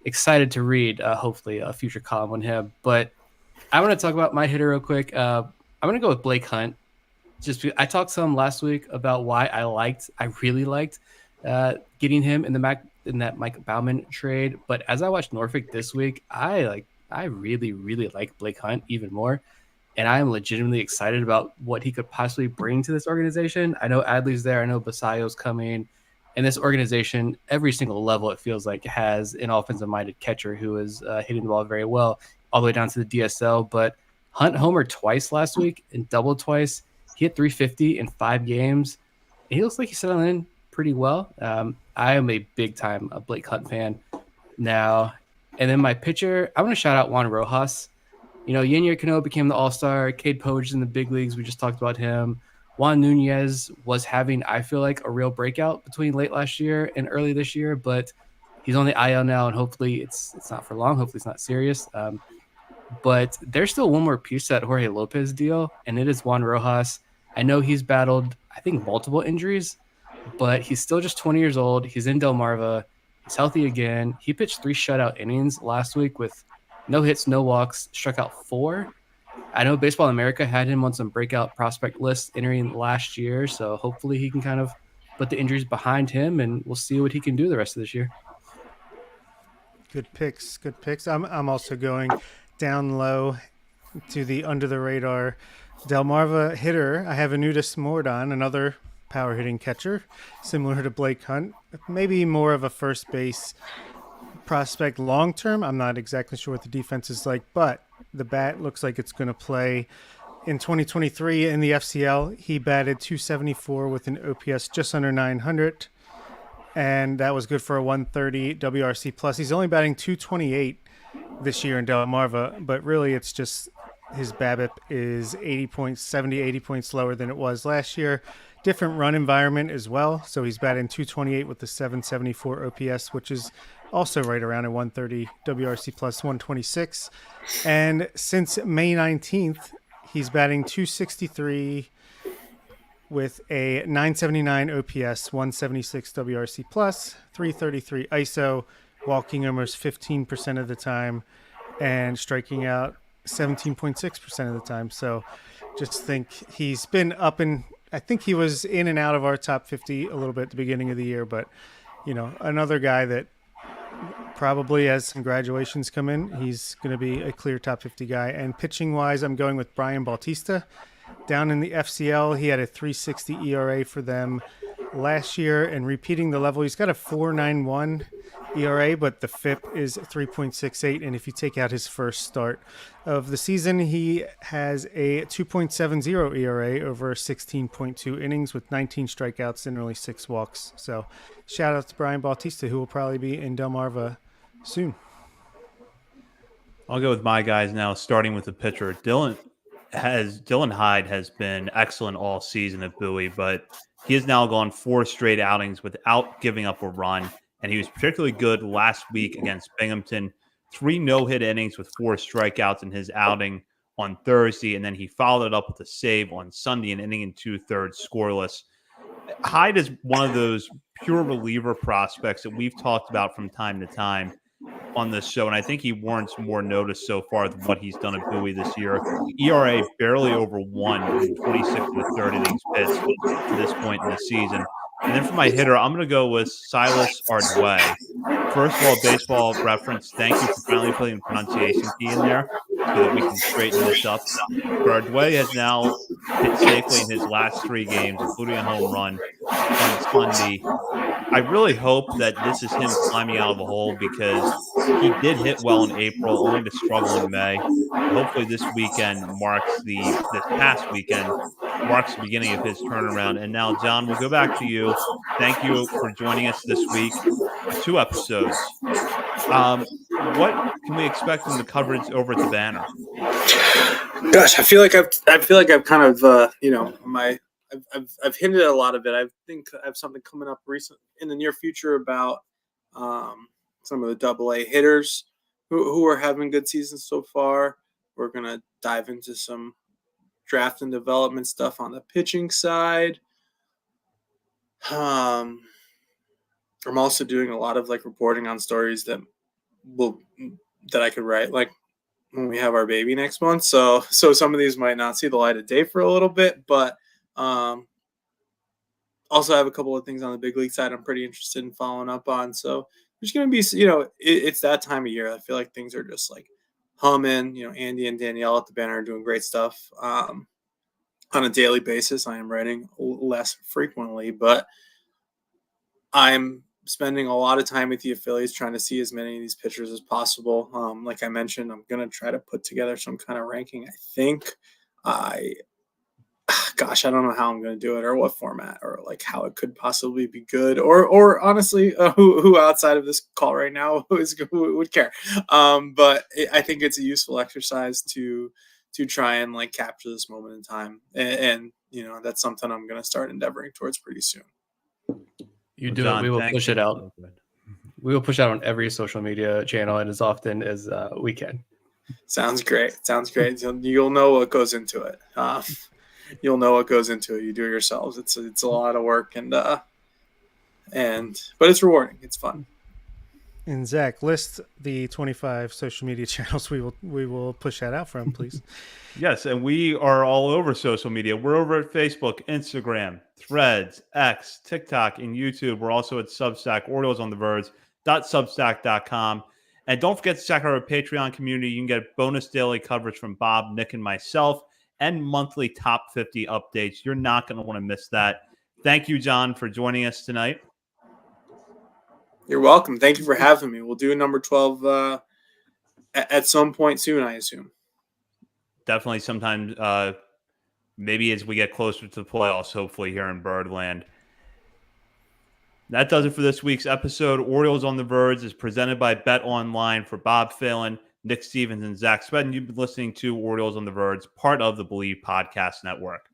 excited to read, hopefully, a future column on him. But I want to talk about my hitter real quick. I'm going to go with Blake Hunt. I talked some last week about why I really liked getting him in that Mike Baumann trade. But as I watched Norfolk this week, I really, really like Blake Hunt even more. And I am legitimately excited about what he could possibly bring to this organization. I know Adley's there. I know Basayo's coming. And this organization, every single level, it feels like, has an offensive-minded catcher who is hitting the ball very well, all the way down to the DSL. But Hunt homered twice last week and doubled twice. He hit 350 in 5 games. He looks like he's settling in pretty well. I am a big-time Blake Hunt fan now. And then my pitcher, I want to shout out Juan Rojas. Yennier Cano became the All-Star. Cade Povich in the big leagues. We just talked about him. Juan Nunez was having, I feel like, a real breakout between late last year and early this year, but he's on the IL now, and hopefully it's not for long. Hopefully it's not serious. But there's still one more piece to that Jorge Lopez deal, and it is Juan Rojas. I know he's battled, I think, multiple injuries, but he's still just 20 years old. He's in Delmarva. He's healthy again. He pitched 3 shutout innings last week with no hits, no walks, struck out 4. I know Baseball America had him on some breakout prospect lists entering last year, so hopefully he can kind of put the injuries behind him, and we'll see what he can do the rest of this year. Good picks. I'm also going down low to the under-the-radar Delmarva hitter. I have Anutis Mordon, another power-hitting catcher, similar to Blake Hunt, maybe more of a first base prospect long-term. I'm not exactly sure what the defense is like, but the bat looks like it's going to play. In 2023 in the FCL, he batted .274 with an OPS just under 900, and that was good for a 130 WRC plus. He's only batting .228 this year in Delmarva, but really it's just his BABIP is 80 points lower than it was last year. Different run environment as well, so he's batting .228 with the 774 OPS, which is also right around a 130 WRC plus 126. And since May 19th, he's batting .263 with a 979 OPS, 176 WRC plus, 333 ISO, walking almost 15% of the time, and striking out 17.6% of the time. So just think he's been up and I think he was in and out of our top 50 a little bit at the beginning of the year, but another guy that probably as some graduations come in, he's going to be a clear top 50 guy. And pitching wise, I'm going with Brian Bautista. Down in the FCL, he had a 3.60 ERA for them last year, and repeating the level, he's got a 4.91 ERA, but the FIP is 3.68. And if you take out his first start of the season, he has a 2.70 ERA over 16.2 innings with 19 strikeouts and only 6 walks. So shout out to Brian Bautista, who will probably be in Delmarva soon. I'll go with my guys now, starting with the pitcher. Dylan Hyde has been excellent all season at Bowie, but he has now gone 4 straight outings without giving up a run, and he was particularly good last week against Binghamton. 3 no-hit innings with 4 strikeouts in his outing on Thursday, and then he followed it up with a save on Sunday, an inning and 2/3 scoreless. Hyde is one of those pure reliever prospects that we've talked about from time to time on this show, and I think he warrants more notice so far than what he's done at Bowie this year. ERA barely over 1 in 26 of the 30 innings pitched to this point in the season. And then for my hitter, I'm going to go with Silas Ardway. First of all, baseball reference, thank you for finally putting the pronunciation key in there so that we can straighten this up. But Ardway has now hit safely in his last 3 games, including a home run on Sunday. I really hope that this is him climbing out of the hole, because he did hit well in April, only to struggle in May. Hopefully this past weekend marks the beginning of his turnaround. And now, John, we'll go back to you. Thank you for joining us this week. 2 episodes. What can we expect from the coverage over at the Banner? Gosh, I feel like I've kind of I've hinted at a lot of it. I think I have something coming up in the near future about some of the AA hitters who are having good seasons so far. We're gonna dive into some draft and development stuff on the pitching side. I'm also doing a lot of reporting on stories that I could write when we have our baby next month. So some of these might not see the light of day for a little bit, but also have a couple of things on the big league side I'm pretty interested in following up on. So there's going to be, it's that time of year. I feel like things are just humming. Andy and Danielle at the Banner are doing great stuff on a daily basis. I am writing less frequently, but I'm spending a lot of time with the affiliates trying to see as many of these pitchers as possible. Like I mentioned, I'm going to try to put together some kind of ranking. I think I don't know how I'm going to do it or what format or how it could possibly be good or honestly, who outside of this call right now who would care. But I think it's a useful exercise to try and capture this moment in time. And that's something I'm going to start endeavoring towards pretty soon. You do it. We will push it out. We will push out on every social media channel and as often as we can. Sounds great. You'll know what goes into it. You'll know what goes into it. You do it yourselves. It's a lot of work but it's rewarding. It's fun. And Zach, list the 25 social media channels we will push that out from, please. Yes, and we are all over social media. We're over at Facebook, Instagram, Threads, X, TikTok, and YouTube. We're also at Substack, Orioles on the Verge.substack.com. And don't forget to check out our Patreon community. You can get bonus daily coverage from Bob, Nick, and myself, and monthly top 50 updates. You're not going to want to miss that. Thank you, John, for joining us tonight. You're welcome. Thank you for having me. We'll do number 12 at some point soon, I assume. Definitely sometime, maybe as we get closer to the playoffs, hopefully here in Birdland. That does it for this week's episode. Orioles on the Verge is presented by Bet Online. For Bob Phelan, Nick Stevens, and Zach Spedden, you've been listening to Orioles on the Verge, part of the Believe Podcast Network.